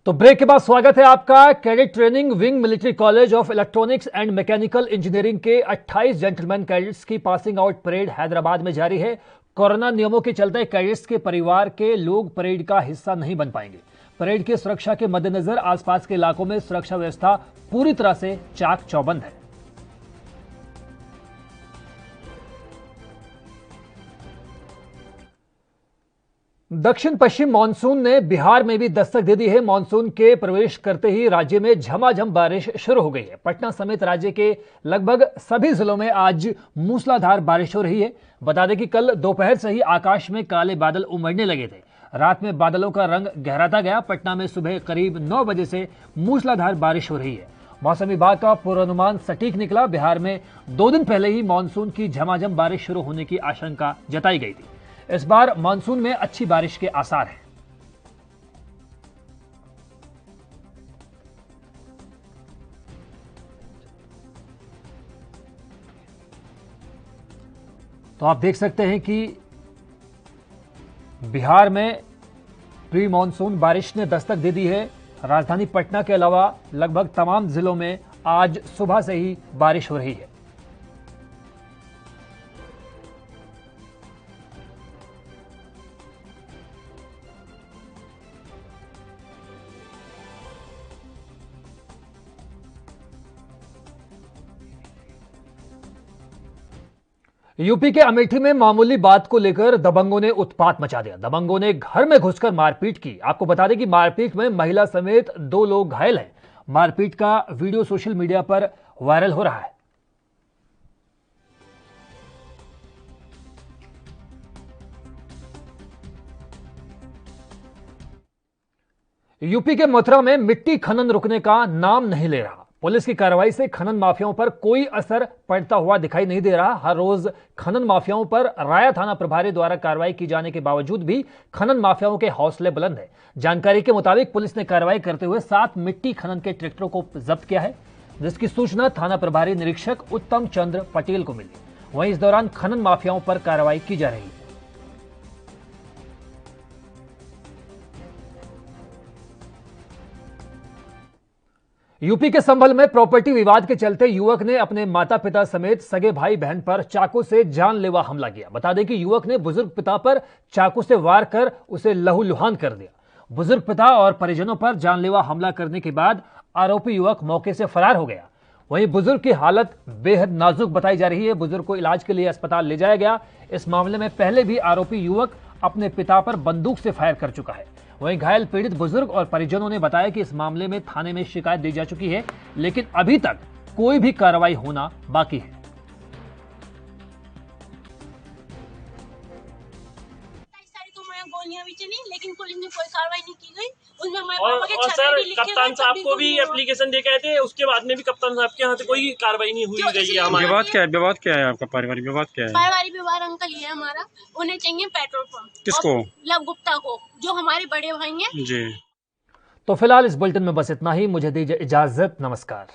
तो ब्रेक के बाद स्वागत है आपका। Cadet training wing military college of electronics and mechanical engineering के 28 जेंटलमैन कैडेट्स की पासिंग आउट परेड हैदराबाद में जारी है। कोरोना नियमों के चलते कैडेट्स के परिवार के लोग परेड का हिस्सा नहीं बन पाएंगे। परेड की सुरक्षा के मद्देनजर आसपास के इलाकों में सुरक्षा व्यवस्था पूरी तरह से चाक चौबंद है। दक्षिण पश्चिम मानसून ने बिहार में भी दस्तक दे दी है। मानसून के प्रवेश करते ही राज्य में झमाझम बारिश शुरू हो गई है। पटना समेत राज्य के लगभग सभी जिलों में आज मूसलाधार बारिश हो रही है। बता दें कि कल दोपहर से ही आकाश में काले बादल उमड़ने लगे थे। रात में बादलों का रंग गहराता गया। पटना में सुबह करीब 9 बजे से मूसलाधार बारिश हो रही है। मौसम विभाग का पूर्वानुमान सटीक निकला। बिहार में 2 दिन पहले ही मानसून की झमाझम बारिश शुरू होने की आशंका जताई गई थी। इस बार मानसून में अच्छी बारिश के आसार हैं। तो आप देख सकते हैं कि बिहार में प्री मानसून बारिश ने दस्तक दे दी है। राजधानी पटना के अलावा लगभग तमाम जिलों में आज सुबह से ही बारिश हो रही है। यूपी के अमेठी में मामूली बात को लेकर दबंगों ने उत्पात मचा दिया। दबंगों ने घर में घुसकर मारपीट की। आपको बता दें कि मारपीट में महिला समेत 2 लोग घायल हैं। मारपीट का वीडियो सोशल मीडिया पर वायरल हो रहा है। यूपी के मथुरा में मिट्टी खनन रुकने का नाम नहीं ले रहा। पुलिस की कार्रवाई से खनन माफियाओं पर कोई असर पड़ता हुआ दिखाई नहीं दे रहा। हर रोज खनन माफियाओं पर राया थाना प्रभारी द्वारा कार्रवाई की जाने के बावजूद भी खनन माफियाओं के हौसले बुलंद है। जानकारी के मुताबिक पुलिस ने कार्रवाई करते हुए 7 मिट्टी खनन के ट्रैक्टरों को जब्त किया है, जिसकी सूचना थाना प्रभारी निरीक्षक उत्तम चंद्र पटेल को मिली। वहीं इस दौरान खनन माफियाओं पर कार्रवाई की जा रही है। यूपी के संभल में प्रॉपर्टी विवाद के चलते युवक ने अपने माता पिता समेत सगे भाई बहन पर चाकू से जानलेवा हमला किया। बता दें कि युवक ने बुजुर्ग पिता पर चाकू से वार कर उसे लहूलुहान कर दिया। बुजुर्ग पिता और परिजनों पर जानलेवा हमला करने के बाद आरोपी युवक मौके से फरार हो गया। वहीं बुजुर्ग की हालत बेहद नाजुक बताई जा रही है। बुजुर्ग को इलाज के लिए अस्पताल ले जाया गया। इस मामले में पहले भी आरोपी युवक अपने पिता पर बंदूक से फायर कर चुका है। वहीं घायल पीड़ित बुजुर्ग और परिजनों ने बताया कि इस मामले में थाने में शिकायत दी जा चुकी है, लेकिन अभी तक कोई भी कार्रवाई होना बाकी है। गोलियां भी चली, लेकिन पुलिस ने कोई कार्रवाई नहीं की गई। उसमें और सर कप्तान साहब को भी एप्लीकेशन दे के आए थे, उसके बाद में भी कप्तान साहब के यहाँ से कोई कार्रवाई नहीं हुई गई है। विवाद क्या है आपका पारिवारिक विवाद क्या है? पारिवारिक विवाद अंकल ये है हमारा, उन्हें चाहिए पेट्रोल पंप। किसको? लव गुप्ता को, जो हमारे बड़े भाई हैं जी। तो फिलहाल इस बुलेटिन में बस इतना ही। मुझे दीजिए इजाजत। नमस्कार।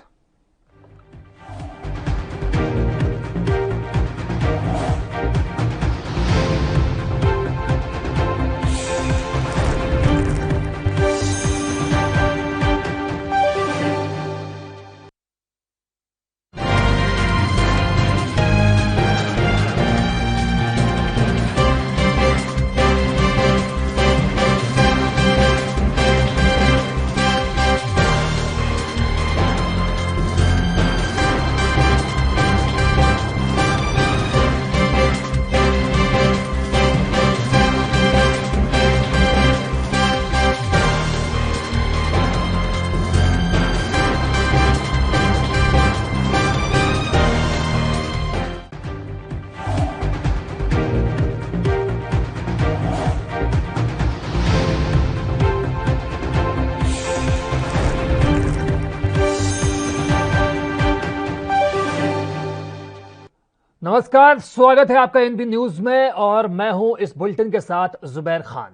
नमस्कार, स्वागत है आपका एनबी न्यूज में और मैं हूं इस बुलेटिन के साथ जुबैर खान।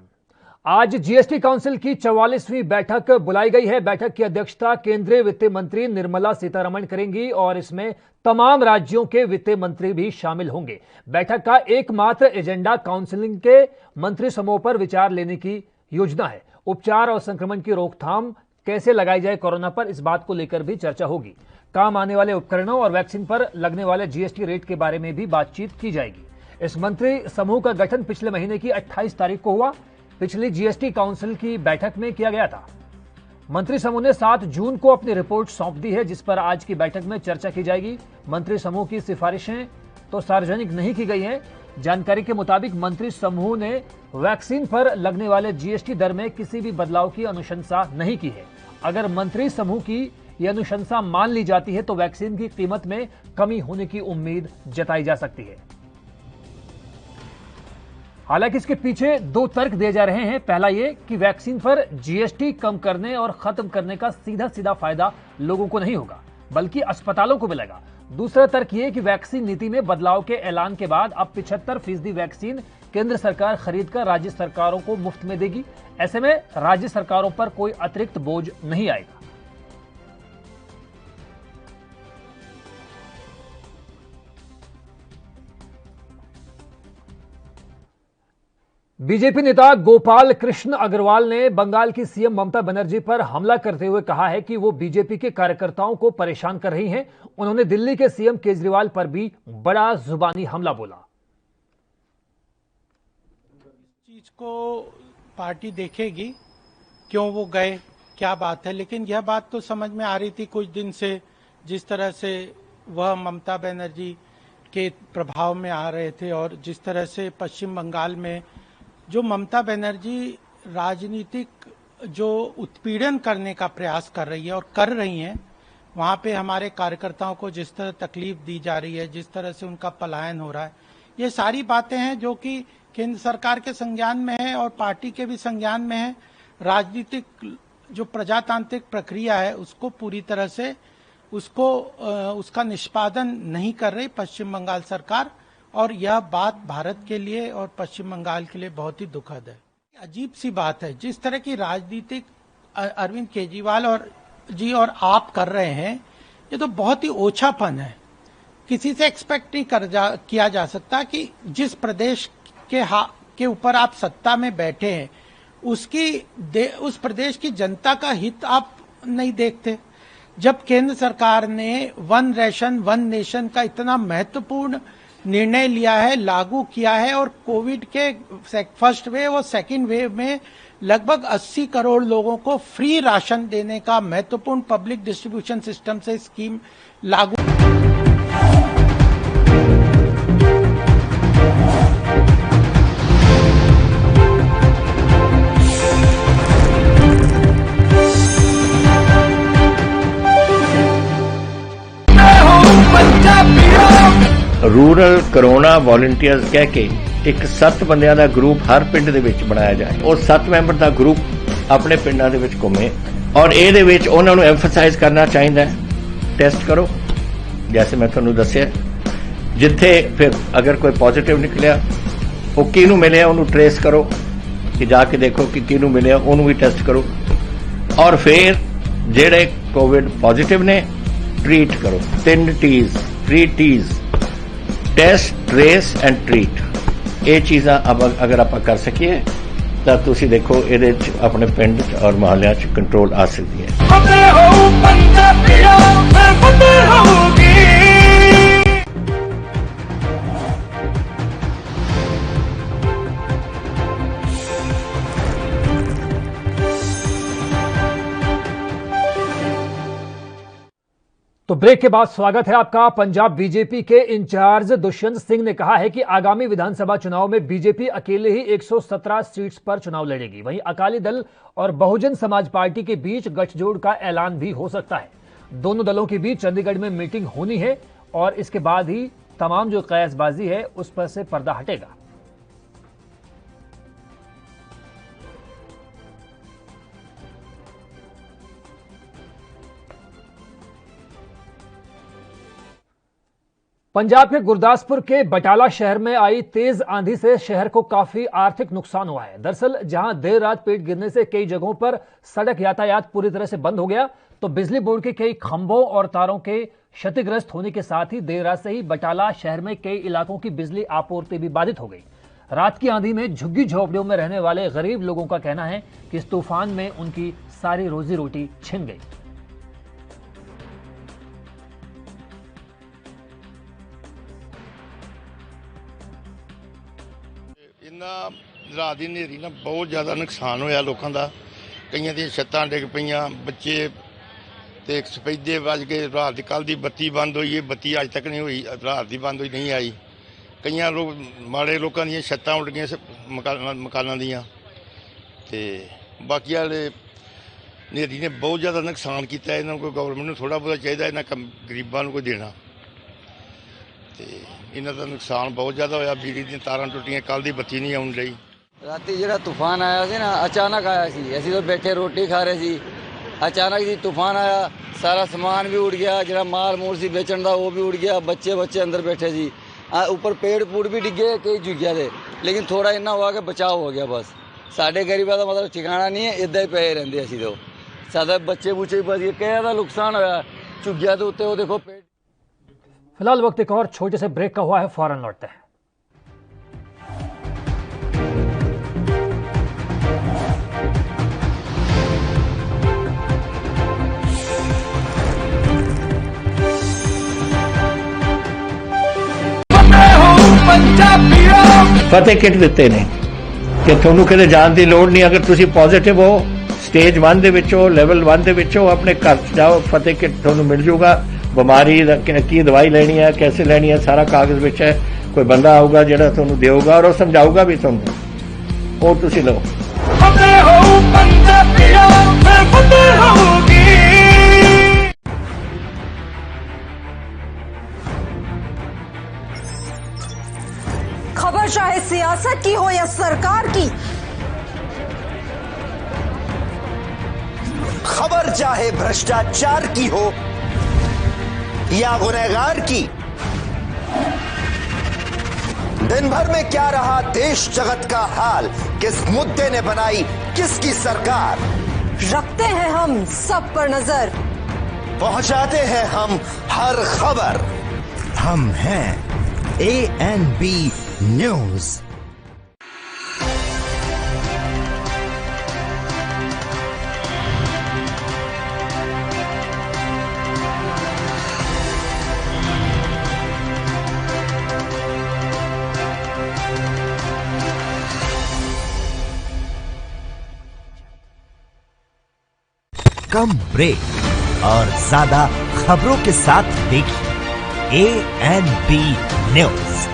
आज जीएसटी काउंसिल की 44वीं बैठक बुलाई गई है। बैठक की अध्यक्षता केंद्रीय वित्त मंत्री निर्मला सीतारमण करेंगी और इसमें तमाम राज्यों के वित्त मंत्री भी शामिल होंगे। बैठक का एकमात्र एजेंडा काउंसिलिंग के मंत्री समूह पर विचार लेने की योजना है। उपचार और संक्रमण की रोकथाम कैसे लगाई जाए कोरोना पर, इस बात को लेकर भी चर्चा होगी। काम आने वाले उपकरणों और वैक्सीन पर लगने वाले जीएसटी रेट के बारे में भी बातचीत की जाएगी। इस मंत्री समूह का गठन पिछले महीने की 28 तारीख को हुआ। पिछली जीएसटी काउंसिल की बैठक में किया गया था। मंत्री समूह ने 7 जून को अपनी रिपोर्ट सौंप दी है, जिस पर आज की बैठक में चर्चा की जाएगी। मंत्री समूह की सिफारिशें तो सार्वजनिक नहीं की गई हैं। जानकारी के मुताबिक मंत्री समूह ने वैक्सीन पर लगने वाले जीएसटी दर में किसी भी बदलाव की अनुशंसा नहीं की है। अगर मंत्री समूह की यह अनुशंसा मान ली जाती है तो वैक्सीन की कीमत में कमी होने की उम्मीद जताई जा सकती है। हालांकि इसके पीछे 2 तर्क दिए जा रहे हैं। पहला यह कि वैक्सीन पर जीएसटी कम करने और खत्म करने का सीधा सीधा फायदा लोगों को नहीं होगा, बल्कि अस्पतालों को मिलेगा। दूसरा तर्क यह कि वैक्सीन नीति में बदलाव के ऐलान के बाद अब 75% वैक्सीन केंद्र सरकार खरीदकर राज्य सरकारों को मुफ्त में देगी। ऐसे में राज्य सरकारों पर कोई अतिरिक्त बोझ नहीं आएगा। बीजेपी नेता गोपाल कृष्ण अग्रवाल ने बंगाल की सीएम ममता बनर्जी पर हमला करते हुए कहा है कि वो बीजेपी के कार्यकर्ताओं को परेशान कर रही हैं। उन्होंने दिल्ली के सीएम केजरीवाल पर भी बड़ा जुबानी हमला बोला। चीज को पार्टी देखेगी, क्यों वो गए, क्या बात है, लेकिन यह बात तो समझ में आ रही थी कुछ दिन से, जिस तरह से वह ममता बनर्जी के प्रभाव में आ रहे थे और जिस तरह से पश्चिम बंगाल में जो ममता बनर्जी राजनीतिक जो उत्पीड़न करने का प्रयास कर रही है और कर रही हैं, वहाँ पे हमारे कार्यकर्ताओं को जिस तरह तकलीफ दी जा रही है, जिस तरह से उनका पलायन हो रहा है, ये सारी बातें हैं जो कि केंद्र सरकार के संज्ञान में है और पार्टी के भी संज्ञान में है। राजनीतिक जो प्रजातांत्रिक प्रक्रिया है उसको पूरी तरह से उसका निष्पादन नहीं कर रही पश्चिम बंगाल सरकार, और यह बात भारत के लिए और पश्चिम बंगाल के लिए बहुत ही दुखद है। अजीब सी बात है, जिस तरह की राजनीतिक अरविंद केजरीवाल जी और आप कर रहे हैं, ये तो बहुत ही ओछापन है। किसी से एक्सपेक्ट नहीं किया जा सकता कि जिस प्रदेश के ऊपर आप सत्ता में बैठे हैं उस प्रदेश की जनता का हित आप नहीं देखते। जब केंद्र सरकार ने वन रेशन वन नेशन का इतना महत्वपूर्ण निर्णय लिया है, लागू किया है, और कोविड के फर्स्ट वेव और सेकंड वेव में लगभग 80 करोड़ लोगों को फ्री राशन देने का महत्वपूर्ण पब्लिक डिस्ट्रीब्यूशन सिस्टम से स्कीम लागू। रूरल कोरोना वॉलंटियर्स कह के एक 7 ਬੰਦਿਆਂ ਦਾ ਗਰੁੱਪ ਹਰ ਪਿੰਡ ਦੇ ਵਿੱਚ ਬਣਾਇਆ ਜਾਏ। ਉਹ 7 ਮੈਂਬਰ ਦਾ ਗਰੁੱਪ ਆਪਣੇ ਪਿੰਡਾਂ ਦੇ ਵਿੱਚ ਘੁੰਮੇ ਔਰ ਇਹਦੇ ਵਿੱਚ ਉਹਨਾਂ ਨੂੰ ਐਮਫਸਾਈਜ਼ ਕਰਨਾ ਚਾਹੀਦਾ ਹੈ ਟੈਸਟ ਕਰੋ, ਜੈਸੇ ਮੈਂ ਤੁਹਾਨੂੰ ਦੱਸਿਆ। ਜਿੱਥੇ ਫਿਰ ਅਗਰ ਕੋਈ ਪੋਜ਼ਿਟਿਵ ਨਿਕਲਿਆ ਉਹ ਕਿਹਨੂੰ ਮਿਲਿਆ ਉਹਨੂੰ ਟ੍ਰੇਸ ਕਰੋ, ਕਿ ਜਾ ਕੇ ਦੇਖੋ ਕਿ ਕਿਹਨੂੰ ਮਿਲਿਆ ਉਹਨੂੰ ਵੀ ਟੈਸਟ ਕਰੋ, ਔਰ ਫਿਰ ਜਿਹੜੇ ਕੋਵਿਡ ਪੋਜ਼ਿਟਿਵ ਨੇ ट्रीट करो। 3 T's, 3 T's, test trace and treat. ये चीज़ां अगर आप कर सकिए तो तुसी देखो ये अपने पिंड और मोहल्ले कंट्रोल आ सकती है। तो ब्रेक के बाद स्वागत है आपका। पंजाब बीजेपी के इंचार्ज दुष्यंत सिंह ने कहा है कि आगामी विधानसभा चुनाव में बीजेपी अकेले ही 117 सीट्स पर चुनाव लड़ेगी। वहीं अकाली दल और बहुजन समाज पार्टी के बीच गठजोड़ का ऐलान भी हो सकता है। दोनों दलों के बीच चंडीगढ़ में मीटिंग होनी है और इसके बाद ही तमाम जो कयासबाजी है उस पर से पर्दा हटेगा। पंजाब के गुरदासपुर के बटाला शहर में आई तेज आंधी से शहर को काफी आर्थिक नुकसान हुआ है। दरअसल जहां देर रात पेड़ गिरने से कई जगहों पर सड़क यातायात पूरी तरह से बंद हो गया, तो बिजली बोर्ड के कई खंभों और तारों के क्षतिग्रस्त होने के साथ ही देर रात से ही बटाला शहर में कई इलाकों की बिजली आपूर्ति भी बाधित हो गई। रात की आंधी में झुग्गी झोपड़ियों में रहने वाले गरीब लोगों का कहना है कि इस तूफान में उनकी सारी रोजी रोटी छिन गई। इन्ना रात की हनेरी ना बहुत ज़्यादा नुकसान होया लोगों का। कईयां दी छत्तां डिग पईयां, बच्चे ते सफेदे वज के रात की कल की बत्ती बंद हुई है। बत्ती अज तक नहीं हुई, रात की बंद हुई नहीं आई। कईयां लोग माड़े लोगों दी छत्तां उड़ गई मकानां दियां ते बाकी वाले हनेरी ने बहुत ज़्यादा नुकसान किया। इन्होंने कोई गौरमेंट को थोड़ा बहुत चाहिए इन्होंने गरीबों को कोई देना। तो इन्हों का नुकसान बहुत ज़्यादा होया। बिजली दी तारां टुटियां, कल की बत्ती नहीं आउण रही। राती जो तूफान आया सी ना, अचानक आया सी। असीं तो बैठे रोटी खा रहे सी, अचानक जी तूफान आया, सारा समान भी उड़ गया, जो माल मूल सी बेचण का वो भी उड़ गया। बच्चे अंदर बैठे सी, ऊपर पेड़ पूड़ भी डिगे कई झुग्गिया थे, लेकिन थोड़ा इन्ना हुआ कि बचाव हो गया। बस साढ़े गरीबों का मतलब ठिकाना नहीं है, इदा ही पे रहिंदे असीं तो। साडे बच्चे बुच्चे भी बच गए, कई का नुकसान होया झुग्गिया के उत्ते। वो देखो पेड़। फिलहाल वक्त एक और छोटे से ब्रेक का हुआ है, फौरन लौटते हैं। फतेह किट दिते ने कि ਤੁਹਾਨੂੰ ਕਿਤੇ ਜਾਣ ਦੀ ਲੋੜ ਨਹੀਂ। अगर ਤੁਸੀਂ पॉजिटिव हो, स्टेज 1 ਦੇ ਵਿੱਚ ਹੋ, ਲੈਵਲ 1 ਦੇ ਵਿੱਚ ਹੋ, ਆਪਣੇ ਘਰ ਜਾਓ, फतेह किट ਤੁਹਾਨੂੰ मिल जूगा। बीमारी की दवाई लेनी है, कैसे लेनी है, सारा कागज विच है। कोई बंदा आऊगा जिहड़ा तुहानूं देऊगा और समझाऊगा भी तुहानूं, वो तुसीं लो। खबर चाहे सियासत की हो या सरकार की, खबर चाहे भ्रष्टाचार की हो या गुनहगार की, दिन भर में क्या रहा देश जगत का हाल, किस मुद्दे ने बनाई किसकी सरकार, रखते हैं हम सब पर नजर, पहुंचाते हैं हम हर खबर। हम हैं ANB न्यूज। कम ब्रेक और ज्यादा खबरों के साथ देखिए ANB news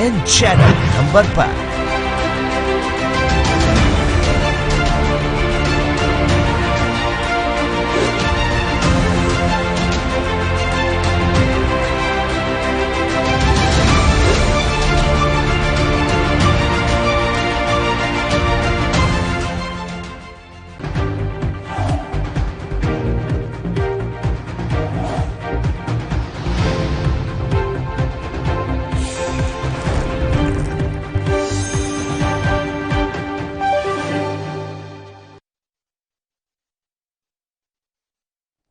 in channel number पर।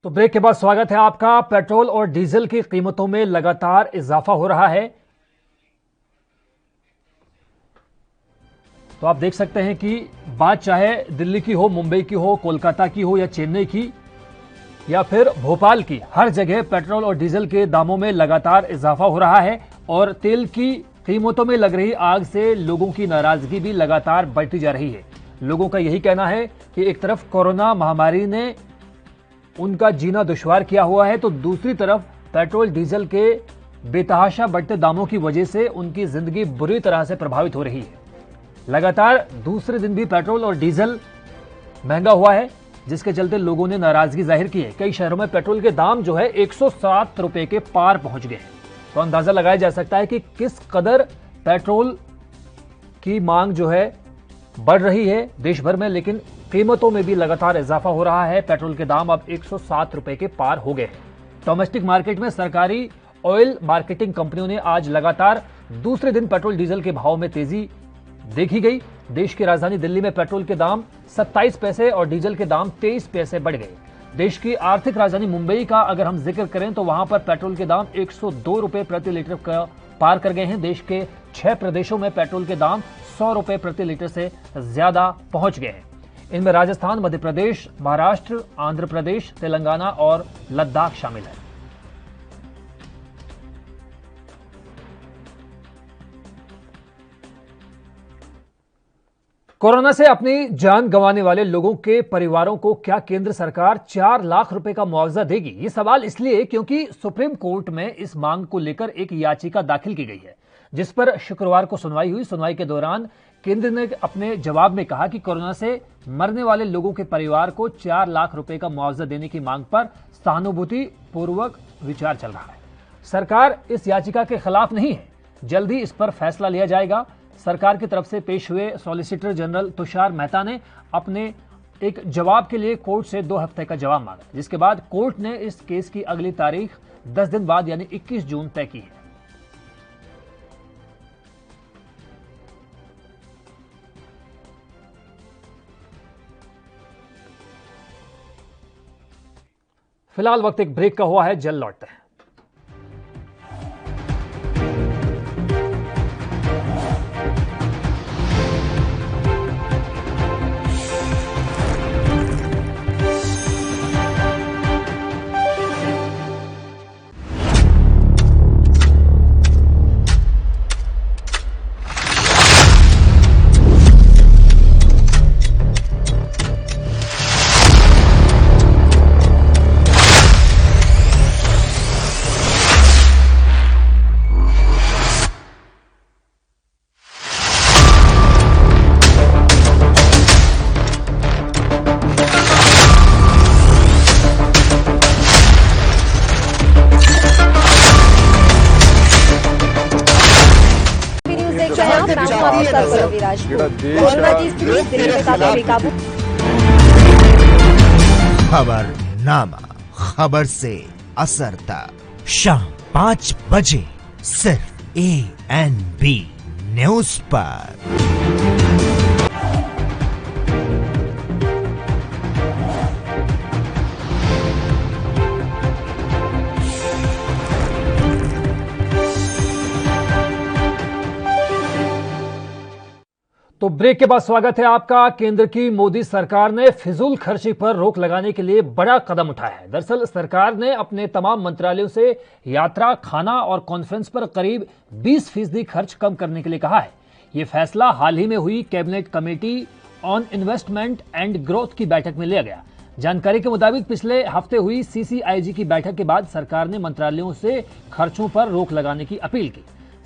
तो ब्रेक के बाद स्वागत है आपका। पेट्रोल और डीजल की कीमतों में लगातार इजाफा हो रहा है। तो आप देख सकते हैं कि बात चाहे दिल्ली की हो, मुंबई की हो, कोलकाता की हो या चेन्नई की या फिर भोपाल की, हर जगह पेट्रोल और डीजल के दामों में लगातार इजाफा हो रहा है। और तेल की कीमतों में लग रही आग से लोगों की नाराजगी भी लगातार बढ़ती जा रही है। लोगों का यही कहना है कि एक तरफ कोरोना महामारी ने उनका जीना दुश्वार किया हुआ है, तो दूसरी तरफ पेट्रोल डीजल के बेतहाशा बढ़ते दामों की वजह से उनकी जिंदगी बुरी तरह से प्रभावित हो रही है। लगातार दूसरे दिन भी पेट्रोल और डीजल महंगा हुआ है, जिसके चलते लोगों ने नाराजगी जाहिर की है। कई शहरों में पेट्रोल के दाम जो है 107 रुपए के पार पहुंच गए हैं। तो अंदाजा लगाया जा सकता है कि किस कदर पेट्रोल की मांग जो है बढ़ रही है देश भर में, लेकिन कीमतों में भी लगातार इजाफा हो रहा है। पेट्रोल के दाम अब 107 रुपए के पार हो गए हैं। डोमेस्टिक मार्केट में सरकारी ऑयल मार्केटिंग कंपनियों ने आज लगातार दूसरे दिन पेट्रोल डीजल के भाव में तेजी देखी गई। देश की राजधानी दिल्ली में पेट्रोल के दाम 27 पैसे और डीजल के दाम 23 पैसे बढ़ गए। देश की आर्थिक राजधानी मुंबई का अगर हम जिक्र करें तो वहां पर पेट्रोल के दाम 102 रुपए प्रति लीटर का पार कर गए हैं। देश के 6 प्रदेशों में पेट्रोल के दाम 100 रुपए प्रति लीटर से ज्यादा पहुंच गए हैं। इनमें राजस्थान, मध्य प्रदेश, महाराष्ट्र, आंध्र प्रदेश, तेलंगाना और लद्दाख शामिल है। कोरोना से अपनी जान गंवाने वाले लोगों के परिवारों को क्या केंद्र सरकार 4 लाख रुपए का मुआवजा देगी? ये सवाल इसलिए क्योंकि सुप्रीम कोर्ट में इस मांग को लेकर एक याचिका दाखिल की गई है, जिस पर शुक्रवार को सुनवाई हुई। सुनवाई के दौरान केंद्र ने अपने जवाब में कहा कि कोरोना से मरने वाले लोगों के परिवार को 4 लाख रुपए का मुआवजा देने की मांग पर सहानुभूति पूर्वक विचार चल रहा है। सरकार इस याचिका के खिलाफ नहीं है, जल्द ही इस पर फैसला लिया जाएगा। सरकार की तरफ से पेश हुए सॉलिसिटर जनरल तुषार मेहता ने अपने एक जवाब के लिए कोर्ट से 2 हफ्ते का जवाब मांगा, जिसके बाद कोर्ट ने इस केस की अगली तारीख 10 दिन बाद यानी 21 जून तय की है। फिलहाल वक्त एक ब्रेक का हुआ है, जल्द लौटते हैं। खबरनामा, खबर से असर तक शाम 5 बजे सिर्फ ANB न्यूज पर। तो ब्रेक के बाद स्वागत है आपका। केंद्र की मोदी सरकार ने फिजूल खर्ची पर रोक लगाने के लिए बड़ा कदम उठाया है। दरअसल सरकार ने अपने तमाम मंत्रालयों से यात्रा, खाना और कॉन्फ्रेंस पर करीब 20% खर्च कम करने के लिए कहा है। यह फैसला हाल ही में हुई cabinet committee on investment and growth की बैठक में लिया गया। जानकारी के मुताबिक पिछले हफ्ते हुई CCIG की बैठक के बाद सरकार ने मंत्रालयों से खर्चों पर रोक लगाने की अपील की।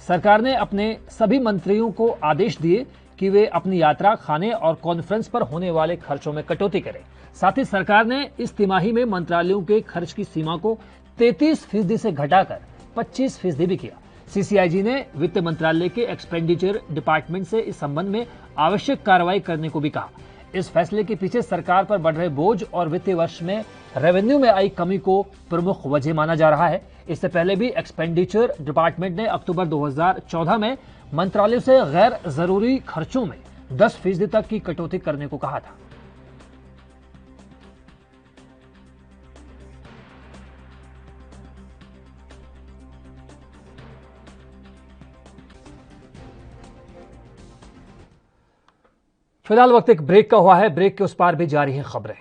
सरकार ने अपने सभी मंत्रियों को आदेश दिए कि वे अपनी यात्रा, खाने और कॉन्फ्रेंस पर होने वाले खर्चों में कटौती करें। साथ ही सरकार ने इस तिमाही में मंत्रालयों के खर्च की सीमा को 33% से घटाकर 25% भी किया। CCIG ने वित्त मंत्रालय के एक्सपेंडिचर डिपार्टमेंट से इस संबंध में आवश्यक कार्रवाई करने को भी कहा। इस फैसले के पीछे सरकार पर बढ़ रहे बोझ और वित्तीय वर्ष में रेवेन्यू में आई कमी को प्रमुख वजह माना जा रहा है। इससे पहले भी एक्सपेंडिचर डिपार्टमेंट ने अक्टूबर 2014 में मंत्रालय से गैर जरूरी खर्चों में 10% तक की कटौती करने को कहा था। फिलहाल वक्त एक ब्रेक का हुआ है। ब्रेक के उस पार भी जारी हैं खबरें।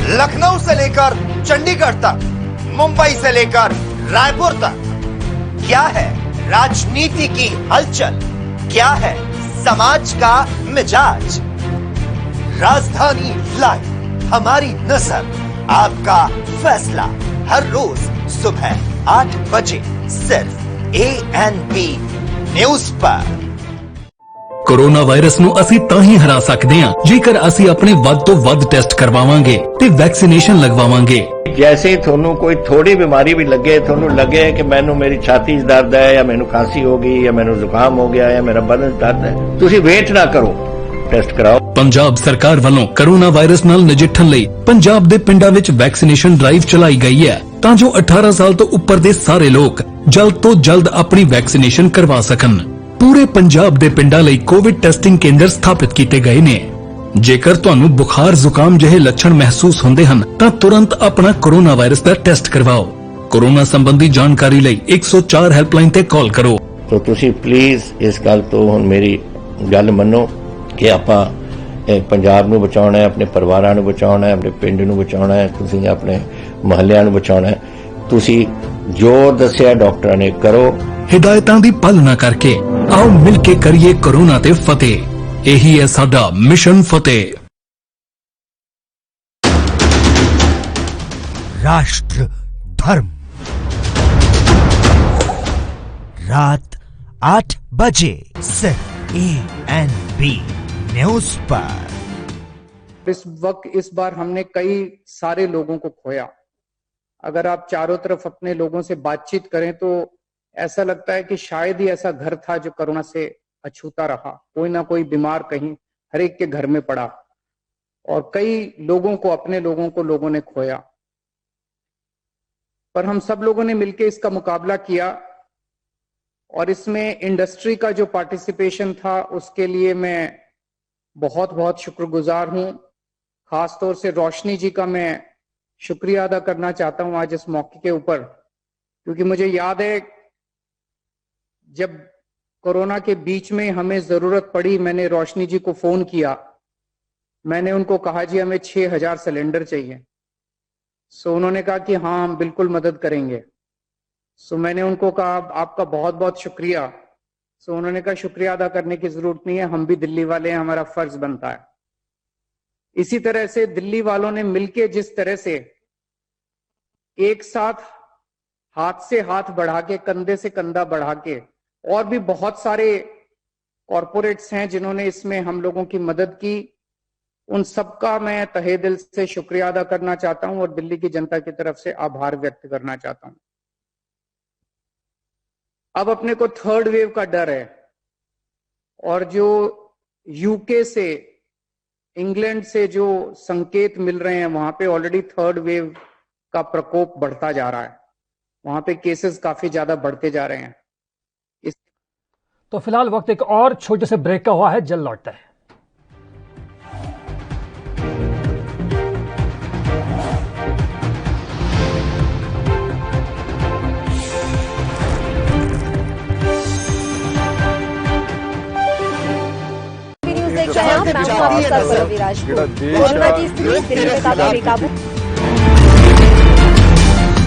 लखनऊ से लेकर चंडीगढ़ तक, मुंबई से लेकर रायपुर तक, क्या है राजनीति की हलचल, क्या है समाज का मिजाज। राजधानी लाइव, हमारी नजर, आपका फैसला, हर रोज सुबह 8 बजे सिर्फ ANB न्यूज पर। ਕੋਰੋਨਾ ਵਾਇਰਸ ਨੂੰ ਅਸੀਂ ਤਾਂ ਹੀ ਹਰਾ ਸਕਦੇ ਹਾਂ ਜੇਕਰ ਅਸੀਂ ਆਪਣੇ ਵੱਧ ਤੋਂ ਵੱਧ ਟੈਸਟ ਕਰਵਾਵਾਂਗੇ ਤੇ ਵੈਕਸੀਨੇਸ਼ਨ ਲਗਵਾਵਾਂਗੇ। जैसे ही थोनू कोई थोड़ी बीमारी भी लगे, थोनू लगे कि मैनू मेरी छाती च दर्द है या मैनू खांसी हो गई या मैनू जुकाम हो गया या मेरा बदन च दर्द है, तुसी वेट ना करो, टेस्ट कराओ। ਪੰਜਾਬ ਸਰਕਾਰ ਵੱਲੋਂ ਕੋਰੋਨਾ ਵਾਇਰਸ ਨਾਲ ਨਜਿੱਠਣ ਲਈ ਪੰਜਾਬ ਦੇ ਪਿੰਡਾਂ ਵਿੱਚ ਵੈਕਸੀਨੇਸ਼ਨ ਡਰਾਈਵ ਚਲਾਈ ਗਈ ਹੈ ਤਾਂ ਜੋ 18 ਸਾਲ ਤੋਂ ਉੱਪਰ ਦੇ ਸਾਰੇ ਲੋਕ ਜਲਦ ਤੋਂ ਜਲਦ ਆਪਣੀ ਵੈਕਸੀਨੇਸ਼ਨ ਕਰਵਾ ਸਕਣ। ਪੂਰੇ ਪੰਜਾਬ ਦੇ ਪਿੰਡਾਂ ਲਈ ਕੋਵਿਡ ਟੈਸਟਿੰਗ ਕੇਂਦਰ ਸਥਾਪਿਤ ਕੀਤੇ ਗਏ ਨੇ। ਜੇਕਰ ਤੁਹਾਨੂੰ ਬੁਖਾਰ ਜ਼ੁਕਾਮ ਜਿਹੇ ਲੱਛਣ ਮਹਿਸੂਸ ਹੁੰਦੇ ਹਨ ਤਾਂ ਤੁਰੰਤ ਆਪਣਾ ਕੋਰੋਨਾ ਵਾਇਰਸ ਦਾ ਟੈਸਟ ਕਰਵਾਓ। ਕੋਰੋਨਾ ਸੰਬੰਧੀ ਜਾਣਕਾਰੀ ਲਈ 104 ਹੈਲਪਲਾਈਨ ਤੇ ਕਾਲ ਕਰੋ। तो तुसी प्लीज इस गल तो हुण मेरी गल मनो कि आपां पंजाब नूं बचाउणा है, अपने परिवारां नूं बचाउणा है, अपने पिंड नूं बचाउणा है, तुसी अपने महल्लिਆਂ नूं बचाउणा है। तुसी जो दस्सिया डॉक्टरां ने करो। हिदायतां दी पालना करके आओ मिल के करिए कोरोना ते फतेह। यही है साडा मिशन फतेह। राष्ट्र धर्म रात 8 बजे सिर्फ ANB न्यूज पर। इस बार हमने कई सारे लोगों को खोया। अगर आप चारों तरफ अपने लोगों से बातचीत करें तो ऐसा लगता है कि शायद ही ऐसा घर था जो कोरोना से अछूता रहा। कोई ना कोई बीमार कहीं हर एक के घर में पड़ा और कई लोगों को, अपने लोगों को लोगों ने खोया। पर हम सब लोगों ने मिलकर इसका मुकाबला किया और इसमें इंडस्ट्री का जो पार्टिसिपेशन था उसके लिए मैं बहुत बहुत शुक्रगुजार हूं। खासतौर से रोशनी जी का मैं शुक्रिया अदा करना चाहता हूं आज इस मौके के ऊपर, क्योंकि मुझे याद है जब कोरोना के बीच में हमें जरूरत पड़ी, मैंने रोशनी जी को फोन किया। मैंने उनको कहा जी हमें 6000 सिलेंडर चाहिए। सो उन्होंने कहा कि हाँ हम बिल्कुल मदद करेंगे। सो मैंने उनको कहा आपका बहुत बहुत शुक्रिया। सो उन्होंने कहा शुक्रिया अदा करने की जरूरत नहीं है, हम भी दिल्ली वाले हैं, हमारा फर्ज बनता है। इसी तरह से दिल्ली वालों ने मिलके जिस तरह से एक साथ हाथ से हाथ बढ़ा के, कंधे से कंधा बढ़ा के, और भी बहुत सारे कॉरपोरेट्स हैं जिन्होंने इसमें हम लोगों की मदद की, उन सबका मैं तहे दिल से शुक्रिया अदा करना चाहता हूं और दिल्ली की जनता की तरफ से आभार व्यक्त करना चाहता हूं। अब अपने को थर्ड वेव का डर है और जो यूके से, इंग्लैंड से जो संकेत मिल रहे हैं वहां पे ऑलरेडी थर्ड वेव का प्रकोप बढ़ता जा रहा है। वहां पे केसेस काफी ज्यादा बढ़ते जा रहे हैं। तो फिलहाल वक्त एक और छोटे से ब्रेक का हुआ है, जल्द लौटते हैं।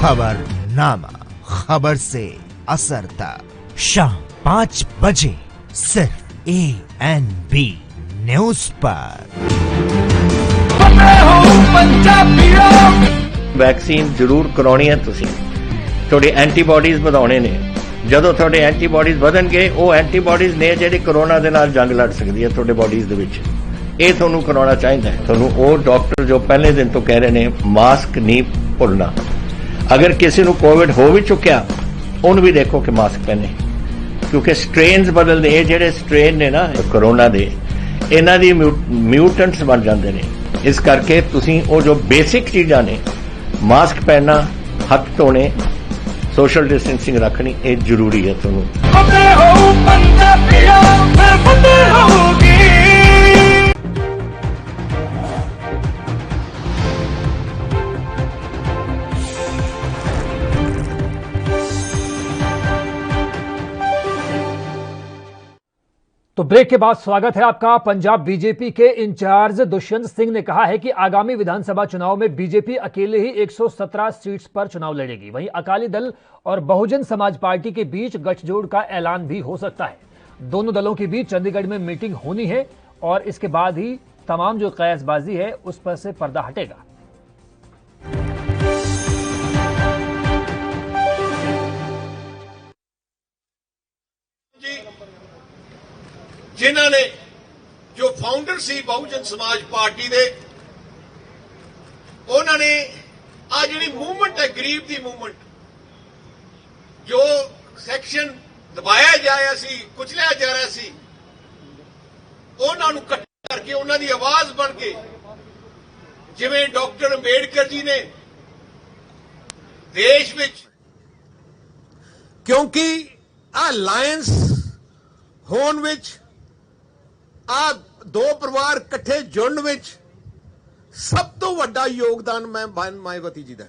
खबरनामा, खबर से असरता, शाम 5 बजे सिर्फ ANB न्यूज पर। वैक्सीन जरूर करानी है। तुसी थोड़ी एंटीबॉडीज ਵਧਾਉਣੇ ਨੇ। ਜਦੋਂ ਤੁਹਾਡੇ ਐਂਟੀਬਾਡੀਜ਼ ਵਧਣਗੇ ਉਹ ਐਂਟੀਬਾਡੀਜ਼ ਨੇ ਜਿਹੜੀ ਕੋਰੋਨਾ ਦੇ ਨਾਲ ਜੰਗ ਲੜ ਸਕਦੀ ਹੈ ਤੁਹਾਡੇ ਬਾਡੀਜ਼ ਦੇ ਵਿੱਚ। ਇਹ ਤੁਹਾਨੂੰ ਕਰਾਉਣਾ ਚਾਹੀਦਾ ਹੈ। ਤੁਹਾਨੂੰ ਉਹ ਡਾਕਟਰ ਜੋ ਪਹਿਲੇ ਦਿਨ ਤੋਂ ਕਹਿ ਰਹੇ ਨੇ ਮਾਸਕ ਨਹੀਂ ਭੁੱਲਣਾ। ਅਗਰ ਕਿਸੇ ਨੂੰ ਕੋਵਿਡ ਹੋ ਵੀ ਚੁੱਕਿਆ ਉਹਨੂੰ ਵੀ ਦੇਖੋ ਕਿ ਮਾਸਕ ਪਹਿਨੇ, ਕਿਉਂਕਿ ਸਟ੍ਰੇਨਸ ਬਦਲਦੇ। ਇਹ ਜਿਹੜੇ ਸਟ੍ਰੇਨ ਨੇ ਨਾ ਕੋਰੋਨਾ ਦੇ, ਇਹਨਾਂ ਦੀ ਮਿਊਟੈਂਟਸ ਬਣ ਜਾਂਦੇ ਨੇ। ਇਸ ਕਰਕੇ ਤੁਸੀਂ ਉਹ ਜੋ ਬੇਸਿਕ ਚੀਜ਼ਾਂ ਨੇ, ਮਾਸਕ ਪਹਿਨਣਾ, ਹੱਥ ਧੋਣੇ, सोशल डिस्टेंसिंग रखनी ये जरूरी है। तो ब्रेक के बाद स्वागत है आपका। पंजाब बीजेपी के इंचार्ज दुष्यंत सिंह ने कहा है कि आगामी विधानसभा चुनाव में बीजेपी अकेले ही 117 सीट्स पर चुनाव लड़ेगी। वहीं अकाली दल और बहुजन समाज पार्टी के बीच गठजोड़ का ऐलान भी हो सकता है। दोनों दलों के बीच चंडीगढ़ में मीटिंग होनी है और इसके बाद ही तमाम जो कयासबाजी है उस पर से पर्दा हटेगा। ਜਿਨ੍ਹਾਂ ਨੇ ਜੋ ਫਾਊਂਡਰ ਸੀ ਬਹੁਜਨ ਸਮਾਜ ਪਾਰਟੀ ਦੇ, ਉਹਨਾਂ ਨੇ ਆ ਜਿਹੜੀ ਮੂਵਮੈਂਟ ਹੈ ਗਰੀਬ ਦੀ ਮੂਵਮੈਂਟ, ਜੋ ਸੈਕਸ਼ਨ ਦਬਾਇਆ ਜਾ ਰਿਹਾ ਸੀ, ਕੁਚਲਿਆ ਜਾ ਰਿਹਾ ਸੀ, ਉਹਨਾਂ ਨੂੰ ਇਕੱਠ ਕਰਕੇ ਉਹਨਾਂ ਦੀ ਆਵਾਜ਼ ਬਣ ਕੇ, ਜਿਵੇਂ ਡਾਕਟਰ ਅੰਬੇਡਕਰ ਜੀ ਨੇ ਦੇਸ਼ ਵਿੱਚ, ਕਿਉਂਕਿ ਆ ਅਲਾਇੰਸ ਹੋਣ ਵਿੱਚ, ਆ ਦੋ ਪਰਿਵਾਰ ਇਕੱਠੇ ਜੁੜਨ ਵਿੱਚ ਸਭ ਤੋਂ ਵੱਡਾ ਯੋਗਦਾਨ ਮਾਇਆਵਤੀ ਜੀ ਦਾ,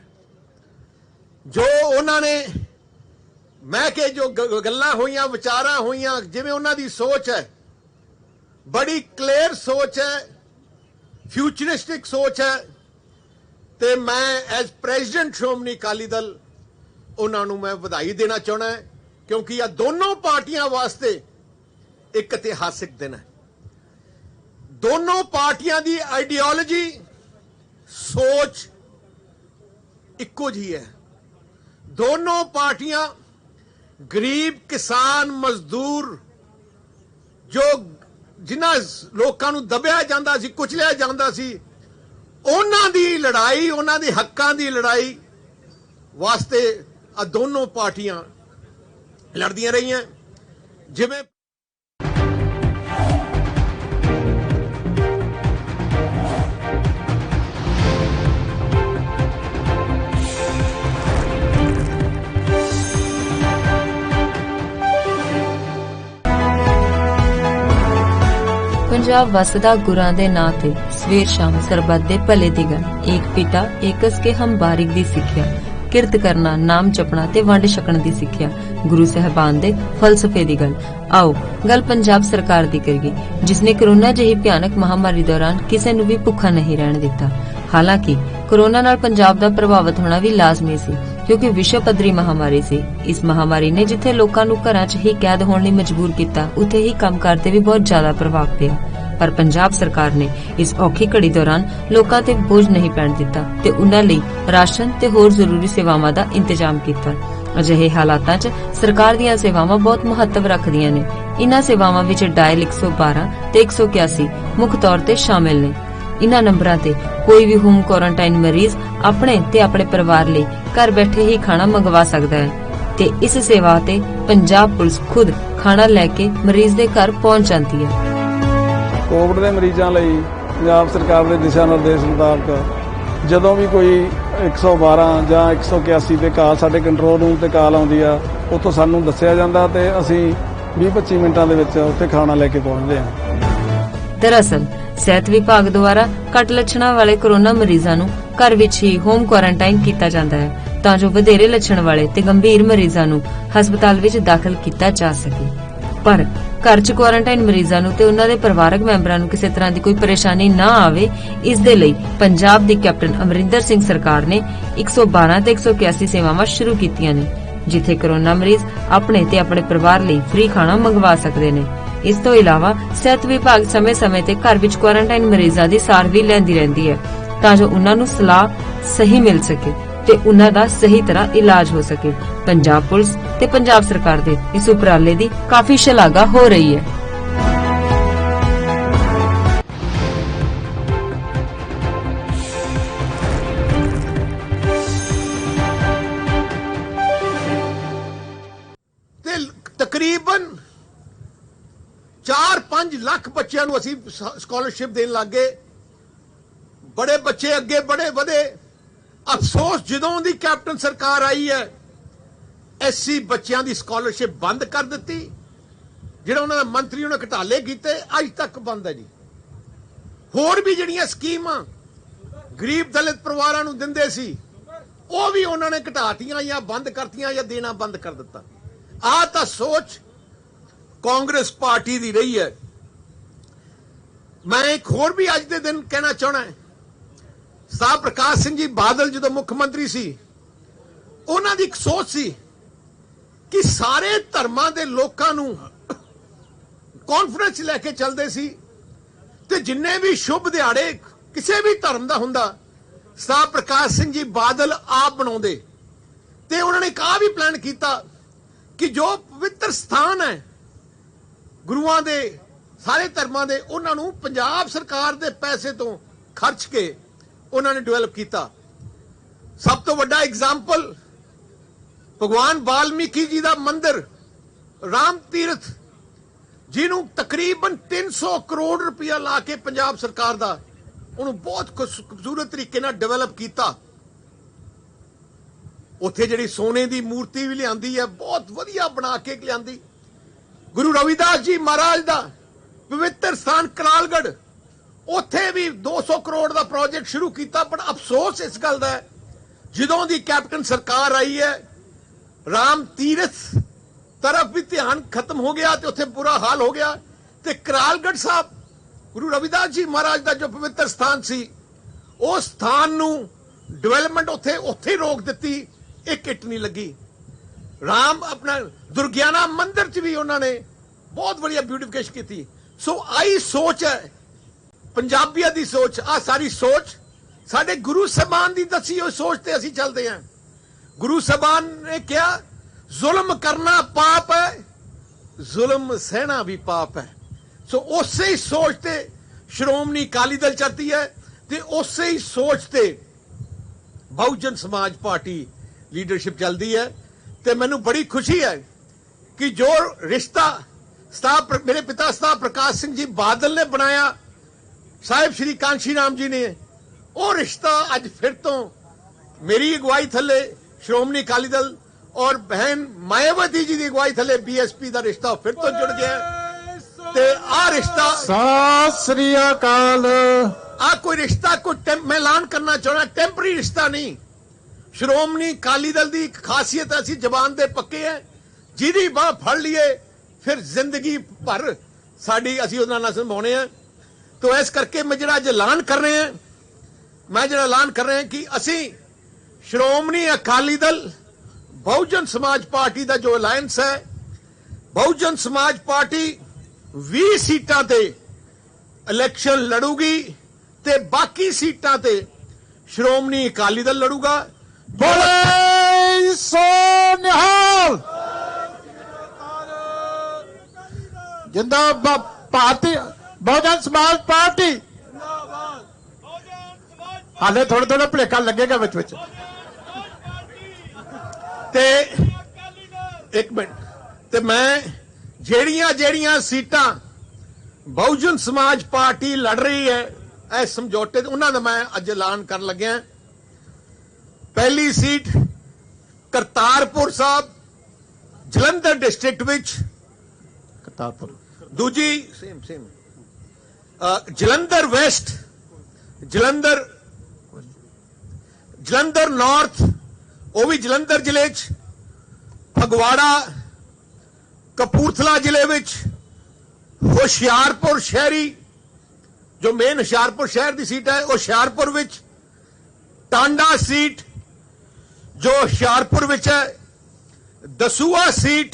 ਜੋ ਉਹਨਾਂ ਨੇ, ਮੈਂ ਕਿ ਜੋ ਗੱਲਾਂ ਹੋਈਆਂ, ਵਿਚਾਰਾਂ ਹੋਈਆਂ, ਜਿਵੇਂ ਉਹਨਾਂ ਦੀ ਸੋਚ ਹੈ, ਬੜੀ ਕਲੀਅਰ ਸੋਚ ਹੈ, ਫਿਊਚਰਿਸਟਿਕ ਸੋਚ ਹੈ, ਤੇ ਮੈਂ ਐਜ਼ ਪ੍ਰੈਜ਼ੀਡੈਂਟ ਸ਼੍ਰੋਮਣੀ ਅਕਾਲੀ ਦਲ ਉਹਨਾਂ ਨੂੰ ਮੈਂ ਵਧਾਈ ਦੇਣਾ ਚਾਹੁੰਦਾ, ਕਿਉਂਕਿ ਇਹ ਦੋਨੋਂ ਪਾਰਟੀਆਂ ਵਾਸਤੇ ਇੱਕ ਇਤਿਹਾਸਿਕ ਦਿਨ ਹੈ। ਦੋਨੋਂ ਪਾਰਟੀਆਂ ਦੀ ਆਈਡੀਓਲੋਜੀ, ਸੋਚ ਇੱਕੋ ਜਿਹੀ ਹੈ। ਦੋਨੋਂ ਪਾਰਟੀਆਂ ਗਰੀਬ, ਕਿਸਾਨ, ਮਜ਼ਦੂਰ, ਜੋ ਜਿਨ੍ਹਾਂ ਲੋਕਾਂ ਨੂੰ ਦਬਿਆ ਜਾਂਦਾ ਸੀ, ਕੁਚਲਿਆ ਜਾਂਦਾ ਸੀ, ਉਹਨਾਂ ਦੀ ਲੜਾਈ, ਉਹਨਾਂ ਦੇ ਹੱਕਾਂ ਦੀ ਲੜਾਈ ਵਾਸਤੇ ਆ ਦੋਨੋਂ ਪਾਰਟੀਆਂ ਲੜਦੀਆਂ ਰਹੀਆਂ। ਜਿਵੇਂ पंजाब वसदा गुरां दे नां ते सवेर शाम सरबत दे भले दी गल, एक पिता एकस के हम बारिक दी सिक्ख्या, किरत करना, नाम जपना ते वंड छकण दी सिक्ख्या, गुरु साहबान दे फलसफे दी गल। आओ गल पंजाब सरकार दी करिए, जिसने कोरोना जही भयानक महामारी दौरान किसी नूं भी भुखा नहीं रहण दिता। हालांकि कोरोना नाल पंजाब दा प्रभावित होना भी लाजमी सी, क्योंकि विश्व पद्धरी महामारी सी। इस महामारी ने जिथे लोकां नूं घरां 'च ही कैद होण लई मजबूर कीता, उत्थे ही काम करते भी बहुत ज्यादा प्रभाव पिया। पर पंजाब सरकार ने इस औखी घड़ी दौरान लोकां ते बोझ नहीं पैण दिता ते उन्हां लई राशन ते होर जरूरी सेवावां दा इंतजाम कीता। अजिहे हालातां 'च सरकार दीयां सेवावां बहुत महत्व रखदियां ने। इन्हां सेवावां विच डायल 112 ते 181 मुख तौर ते शामिल ने। इन्हां नंबरां ते कोई भी होम क्वारंटाइन मरीज अपने ते अपने परिवार लई घर बैठे ही खाना मंगवा सकदा है ते इस सेवा ते पंजाब पुलिस खुद खाना लैके मरीज दे घर पहुंच जाती है। कोविड के मरीजों ਲਈ पंजाब सरकार के दिशा निर्देश मुताबिक ਜਦੋਂ भी कोई 112 ਜਾਂ 181 ਤੇ ਕਾਲ ਸਾਡੇ ਕੰਟਰੋਲ रूम ਤੇ ਕਾਲ ਆਉਂਦੀ ਆ, ਉੱਥੋਂ ਸਾਨੂੰ ਦੱਸਿਆ ਜਾਂਦਾ ਤੇ ਅਸੀਂ 20-25 ਮਿੰਟਾਂ ਦੇ ਵਿੱਚ ਉੱਥੇ ਖਾਣਾ ਲੈ ਕੇ ਪਹੁੰਚਦੇ ਹਾਂ। दरअसल ਸਿਹਤ ਵਿਭਾਗ ਦੁਆਰਾ ਘੱਟ ਲੱਛਣਾਂ ਵਾਲੇ ਕੋਰੋਨਾ ਮਰੀਜ਼ਾਂ ਨੂੰ ਘਰ ਵਿੱਚ ਹੀ ਹੋਮ ਕੁਆਰੰਟਾਈਨ ਕੀਤਾ ਜਾਂਦਾ ਹੈ, ਤਾਂ ਜੋ ਵਧੇਰੇ ਲੱਛਣ ਵਾਲੇ ਤੇ ਗੰਭੀਰ ਮਰੀਜ਼ਾਂ ਨੂੰ ਹਸਪਤਾਲ ਵਿੱਚ ਦਾਖਲ ਕੀਤਾ ਜਾ ਸਕੇ। ਪਰ ਘਰ 'ਚ ਕੁਆਰੰਟਾਈਨ ਮਰੀਜ਼ਾਂ ਨੂੰ ਤੇ ਉਹਨਾਂ ਦੇ ਪਰਿਵਾਰਕ ਮੈਂਬਰਾਂ ਨੂੰ ਕਿਸੇ ਤਰ੍ਹਾਂ ਦੀ ਕੋਈ ਪਰੇਸ਼ਾਨੀ ਨਾ ਆਵੇ, ਇਸ ਦੇ ਲਈ ਪੰਜਾਬ ਦੀ ਕੈਪਟਨ ਅਮਰਿੰਦਰ ਸਿੰਘ ਸਰਕਾਰ ਨੇ 112 ਤੇ 181 ਸੇਵਾਵਾਂ ਸ਼ੁਰੂ ਕੀਤੀਆਂ ਨੇ, ਜਿੱਥੇ ਕੋਰੋਨਾ ਮਰੀਜ਼ ਆਪਣੇ ਤੇ ਆਪਣੇ ਪਰਿਵਾਰ ਲਈ ਫ੍ਰੀ ਖਾਣਾ ਮੰਗਵਾ ਸਕਦੇ ਨੇ। ਇਸ ਤੋਂ ਇਲਾਵਾ ਸਿਹਤ ਵਿਭਾਗ ਸਮੇਂ-ਸਮੇਂ ਤੇ ਘਰ ਵਿੱਚ ਕੁਆਰੰਟਾਈਨ ਮਰੀਜ਼ਾਂ ਦੀ ਸਾਰ ਵੀ ਲੈਂਦੀ ਰਹਿੰਦੀ ਹੈ, ਤਾਂ ਜੋ ਉਹਨਾਂ ਨੂੰ ਸਲਾਹ ਸਹੀ ਮਿਲ ਸਕੇ ਤੇ ਉਹਨਾਂ ਦਾ ਸਹੀ ਤਰ੍ਹਾਂ ਇਲਾਜ ਹੋ ਸਕੇ। ਪੰਜਾਬ ਪੁਲਿਸ ਤੇ ਪੰਜਾਬ ਸਰਕਾਰ ਦੇ ਇਸ ਉਪਰਾਲੇ ਦੀ ਕਾਫੀ ਸ਼ਲਾਘਾ ਹੋ ਰਹੀ ਹੈ। ਤਕਰੀਬਨ 4-5 ਲੱਖ ਬੱਚਿਆਂ ਨੂੰ ਅਸੀਂ ਸਕਾਲਰਸ਼ਿਪ ਦੇਣ ਲੱਗੇ। ਬੜੇ ਬੱਚੇ ਅੱਗੇ ਬੜੇ ਵਧੇ। ਅਫਸੋਸ ਜਦੋਂ ਦੀ ਕੈਪਟਨ ਸਰਕਾਰ ਆਈ ਹੈ, ਐਸਸੀ ਬੱਚਿਆਂ ਦੀ ਸਕਾਲਰਸ਼ਿਪ ਬੰਦ ਕਰ ਦਿੱਤੀ। ਜਿਹੜਾ ਉਹਨਾਂ ਦਾ ਮੰਤਰੀ ਉਹਨੇ ਘਟਾਲੇ ਕੀਤੇ, ਅੱਜ ਤੱਕ ਬੰਦ ਹੈ ਜੀ। ਹੋਰ ਵੀ ਜਿਹੜੀਆਂ ਸਕੀਮਾਂ ਗਰੀਬ ਦਲਿਤ ਪਰਿਵਾਰਾਂ ਨੂੰ ਦਿੰਦੇ ਸੀ, ਉਹ ਵੀ ਉਹਨਾਂ ਨੇ ਘਟਾਤੀਆਂ ਜਾਂ ਬੰਦ ਕਰਤੀਆਂ ਜਾਂ ਦੇਣਾ ਬੰਦ ਕਰ ਦਿੱਤਾ। ਆਹ ਤਾਂ ਸੋਚ ਕਾਂਗਰਸ ਪਾਰਟੀ ਦੀ ਰਹੀ ਹੈ। ਮੈਂ ਇੱਕ ਹੋਰ ਵੀ ਅੱਜ ਦੇ ਦਿਨ ਕਹਿਣਾ ਚਾਹਣਾ ਹੈ, ਸਾਹਿਬ ਪ੍ਰਕਾਸ਼ ਸਿੰਘ ਜੀ ਬਾਦਲ ਜਦੋਂ ਮੁੱਖ ਮੰਤਰੀ ਸੀ, ਉਹਨਾਂ ਦੀ ਇੱਕ ਸੋਚ ਸੀ ਕਿ ਸਾਰੇ ਧਰਮਾਂ ਦੇ ਲੋਕਾਂ ਨੂੰ ਕਾਨਫਰੰਸ ਲੈ ਕੇ ਚੱਲਦੇ ਸੀ ਤੇ ਜਿੰਨੇ ਵੀ ਸ਼ੁਭ ਦਿਹਾੜੇ ਕਿਸੇ ਵੀ ਧਰਮ ਦਾ ਹੁੰਦਾ, ਸਾਹਿਬ ਪ੍ਰਕਾਸ਼ ਸਿੰਘ ਜੀ ਬਾਦਲ ਆਪ ਬਣਾਉਂਦੇ। ਤੇ ਉਹਨਾਂ ਨੇ ਇੱਕ ਆ ਵੀ ਪਲਾਨ ਕੀਤਾ ਕਿ ਜੋ ਪਵਿੱਤਰ ਸਥਾਨ ਹੈ ਗੁਰੂਆਂ ਦੇ ਸਾਰੇ ਧਰਮਾਂ ਦੇ, ਉਹਨਾਂ ਨੂੰ ਪੰਜਾਬ ਸਰਕਾਰ ਦੇ ਪੈਸੇ ਤੋਂ ਖਰਚ ਕੇ ਉਹਨਾਂ ਨੇ ਡਿਵੈਲਪ ਕੀਤਾ। ਸਭ ਤੋਂ ਵੱਡਾ ਐਗਜ਼ਾਮਪਲ ਭਗਵਾਨ ਵਾਲਮੀਕੀ ਜੀ ਦਾ ਮੰਦਿਰ ਰਾਮ ਤੀਰਥ, ਜਿਹਨੂੰ ਤਕਰੀਬਨ 300 ਕਰੋੜ ਰੁਪਇਆ ਲਾ ਕੇ ਪੰਜਾਬ ਸਰਕਾਰ ਦਾ ਉਹਨੂੰ ਬਹੁਤ ਖੂਬਸੂਰਤ ਤਰੀਕੇ ਨਾਲ ਡਿਵੈਲਪ ਕੀਤਾ। ਉੱਥੇ ਜਿਹੜੀ ਸੋਨੇ ਦੀ ਮੂਰਤੀ ਵੀ ਲਿਆਂਦੀ ਹੈ, ਬਹੁਤ ਵਧੀਆ ਬਣਾ ਕੇ ਲਿਆਂਦੀ। ਗੁਰੂ ਰਵਿਦਾਸ ਜੀ ਮਹਾਰਾਜ ਦਾ ਪਵਿੱਤਰ ਸਥਾਨ ਕਰਾਲਗੜ੍ਹ, ਉੱਥੇ ਵੀ 200 ਕਰੋੜ ਦਾ ਪ੍ਰੋਜੈਕਟ ਸ਼ੁਰੂ ਕੀਤਾ। ਪਰ ਅਫਸੋਸ ਇਸ ਗੱਲ ਦਾ ਹੈ, ਜਦੋਂ ਦੀ ਕੈਪਟਨ ਸਰਕਾਰ ਆਈ ਹੈ, ਰਾਮ ਤੀਰਥ ਤਰਫ ਵੀ ਧਿਆਨ ਖਤਮ ਹੋ ਗਿਆ ਤੇ ਉੱਥੇ ਬੁਰਾ ਹਾਲ ਹੋ ਗਿਆ। ਤੇ ਕਰਾਲਗੜ੍ਹ ਸਾਹਿਬ ਗੁਰੂ ਰਵਿਦਾਸ ਜੀ ਮਹਾਰਾਜ ਦਾ ਜੋ ਪਵਿੱਤਰ ਸਥਾਨ ਸੀ, ਉਸ ਸਥਾਨ ਨੂੰ ਡਿਵੈਲਪਮੈਂਟ ਉੱਥੇ ਹੀ ਰੋਕ ਦਿੱਤੀ। ਇੱਕ ਇੱਟ ਨਹੀਂ ਲੱਗੀ। ਰਾਮ ਆਪਣਾ ਦੁਰਗਿਆਨਾ ਮੰਦਿਰ 'ਚ ਵੀ ਉਹਨਾਂ ਨੇ ਬਹੁਤ ਵਧੀਆ ਬਿਊਟੀਫਿਕੇਸ਼ਨ ਕੀਤੀ। ਸੋ ਆਈ ਸੋਚ ਹੈ ਪੰਜਾਬੀਆਂ ਦੀ ਸੋਚ। ਆ ਸਾਰੀ ਸੋਚ ਸਾਡੇ ਗੁਰੂ ਸਾਹਿਬਾਨ ਦੀ ਦੱਸੀ ਹੋਈ ਸੋਚ ਤੇ ਅਸੀਂ ਚੱਲਦੇ ਹਾਂ। ਗੁਰੂ ਸਾਹਿਬਾਨ ਨੇ ਕਿਹਾ ਜ਼ੁਲਮ ਕਰਨਾ ਪਾਪ ਹੈ, ਜ਼ੁਲਮ ਸਹਿਣਾ ਵੀ ਪਾਪ ਹੈ। ਸੋ ਉਸੇ ਹੀ ਸੋਚ ਤੇ ਸ਼੍ਰੋਮਣੀ ਅਕਾਲੀ ਦਲ ਚੱਲਦੀ ਹੈ ਤੇ ਉਸੇ ਹੀ ਸੋਚ ਤੇ ਬਹੁਜਨ ਸਮਾਜ ਪਾਰਟੀ ਲੀਡਰਸ਼ਿਪ ਚੱਲਦੀ ਹੈ। ਤੇ ਮੈਨੂੰ ਬੜੀ ਖੁਸ਼ੀ ਹੈ ਕਿ ਜੋ ਰਿਸ਼ਤਾ ਮੇਰੇ ਪਿਤਾ ਸਾਹਿਬ ਪ੍ਰਕਾਸ਼ ਸਿੰਘ ਜੀ ਬਾਦਲ ਨੇ ਬਣਾਇਆ, ਸਾਹਿਬ ਸ਼੍ਰੀ ਕਾਂਸ਼ੀ ਰਾਮ ਜੀ ਨੇ, ਉਹ ਰਿਸ਼ਤਾ ਅੱਜ ਫਿਰ ਤੋਂ ਮੇਰੀ ਅਗਵਾਈ ਥੱਲੇ ਸ਼੍ਰੋਮਣੀ ਅਕਾਲੀ ਦਲ ਔਰ ਬਹਿਨ ਮਾਇਆਵਤੀ ਜੀ ਦੀ ਅਗਵਾਈ ਥੱਲੇ ਬੀਐਸਪੀ ਦਾ ਰਿਸ਼ਤਾ ਫਿਰ ਤੋਂ ਜੁੜ ਗਿਆ। ਤੇ ਆ ਰਿਸ਼ਤਾ ਸਤਿ ਸ੍ਰੀ ਅਕਾਲ। ਆ ਕੋਈ ਰਿਸ਼ਤਾ ਮੈਂ ਐਲਾਨ ਕਰਨਾ ਚਾਹੁੰਦਾ, ਟੈਂਪਰਰੀ ਰਿਸ਼ਤਾ ਨਹੀਂ। ਸ਼੍ਰੋਮਣੀ ਅਕਾਲੀ ਦਲ ਦੀ ਇੱਕ ਖਾਸੀਅਤ, ਅਸੀਂ ਜ਼ਬਾਨ ਦੇ ਪੱਕੇ ਹੈ, ਜਿਹਦੀ ਬਾਹ ਫੜ ਲਈਏ ਫਿਰ ਜ਼ਿੰਦਗੀ ਭਰ ਸਾਡੀ ਅਸੀਂ ਉਹਨਾਂ ਨਾਲ ਨਿਭਾਉਣੇ ਆ। तो इस करके मैं जो ऐलान कर रहे हैं, कि असी श्रोमणी अकाली दल बहुजन समाज पार्टी का जो अलायंस है, बहुजन समाज पार्टी 20 सीटां ते इलेक्शन लड़ूगी ते बाकी सीटां ते श्रोमणी अकाली दल लड़ूगा। बोले सो निहाल। जिंदाबाद पार्टी बहुजन समाज पार्टी। हाले थोड़े थोड़े भुलेखा लगेगा विच विच। ते एक मिनट, ते मैं जेड़ियां सीटां बहुजन समाज पार्टी लड़ रही है इस समझौते उन्हां दा मैं अज ऐलान कर लग्या। पहली सीट करतारपुर साहब जलंधर डिस्ट्रिक्ट विच, करतारपुर। दूजी same Jalandhar west, Jalandhar north, वो भी जलंधर जिले च, फगवाड़ा कपूरथला जिले विच, होशियारपुर शहरी जो मेन होशियारपुर शहर की सीट है, होशियारपुर विच, टांडा सीट जो होशियारपुर विच है, दसूआ सीट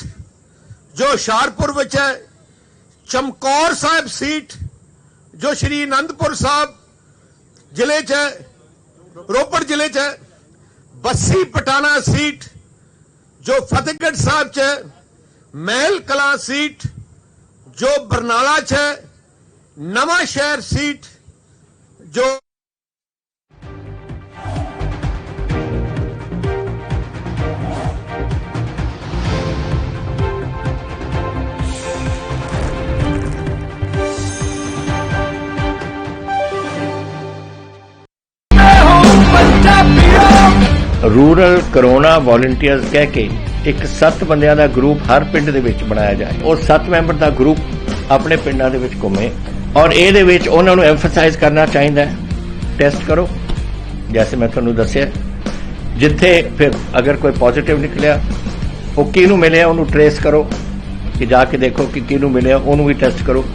जो होशियारपुर विच है, चमकौर साहब सीट जो श्री आनंदपुर साहब जिले च है, रोपड़ जिले च है, बस्सी पटाना सीट जो फतेहगढ़ साहब च है, महल कलां सीट जो बरनाला च है, नवा शहर सीट जो रूरल कोरोना वॉलंटियर्स कह के एक 7 बंदियां दा ग्रुप हर पिंड दे विच बनाया जाए और 7 मैंबर दा ग्रुप अपने पिंडां दे विच घुमे और इहदे विच उन्हां नूं एम्फसाइज करना चाहिए टेस्ट करो, जैसे मैं तुहानूं दस्सिया, जिथे फिर अगर कोई पॉजिटिव निकलिया वो किहनूं मिलिया उन्होंने ट्रेस करो कि जाके देखो कि किहनूं मिलिया उन्होंने भी टेस्ट करो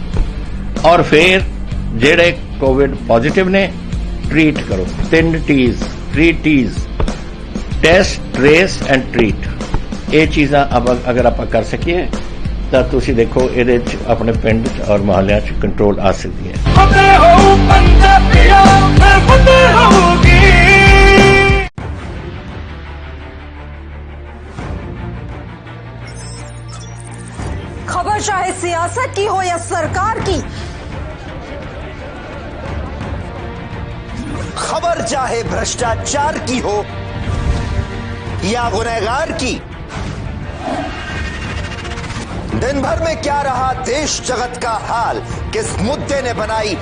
और फिर जेड़े कोविड पॉजिटिव ने ट्रीट करो। 3 T's test, trace and treat. ये चीज़ां अगर आप कर सकिए तो तुसी देखो ये अपने पिंड और मोहल्ले कंट्रोल आ सकती है। खबर चाहे सियासत की हो या सरकार की, खबर चाहे भ्रष्टाचार की हो या गुनहगार की, दिन भर में क्या रहा देश जगत का हाल, किस मुद्दे ने बनाई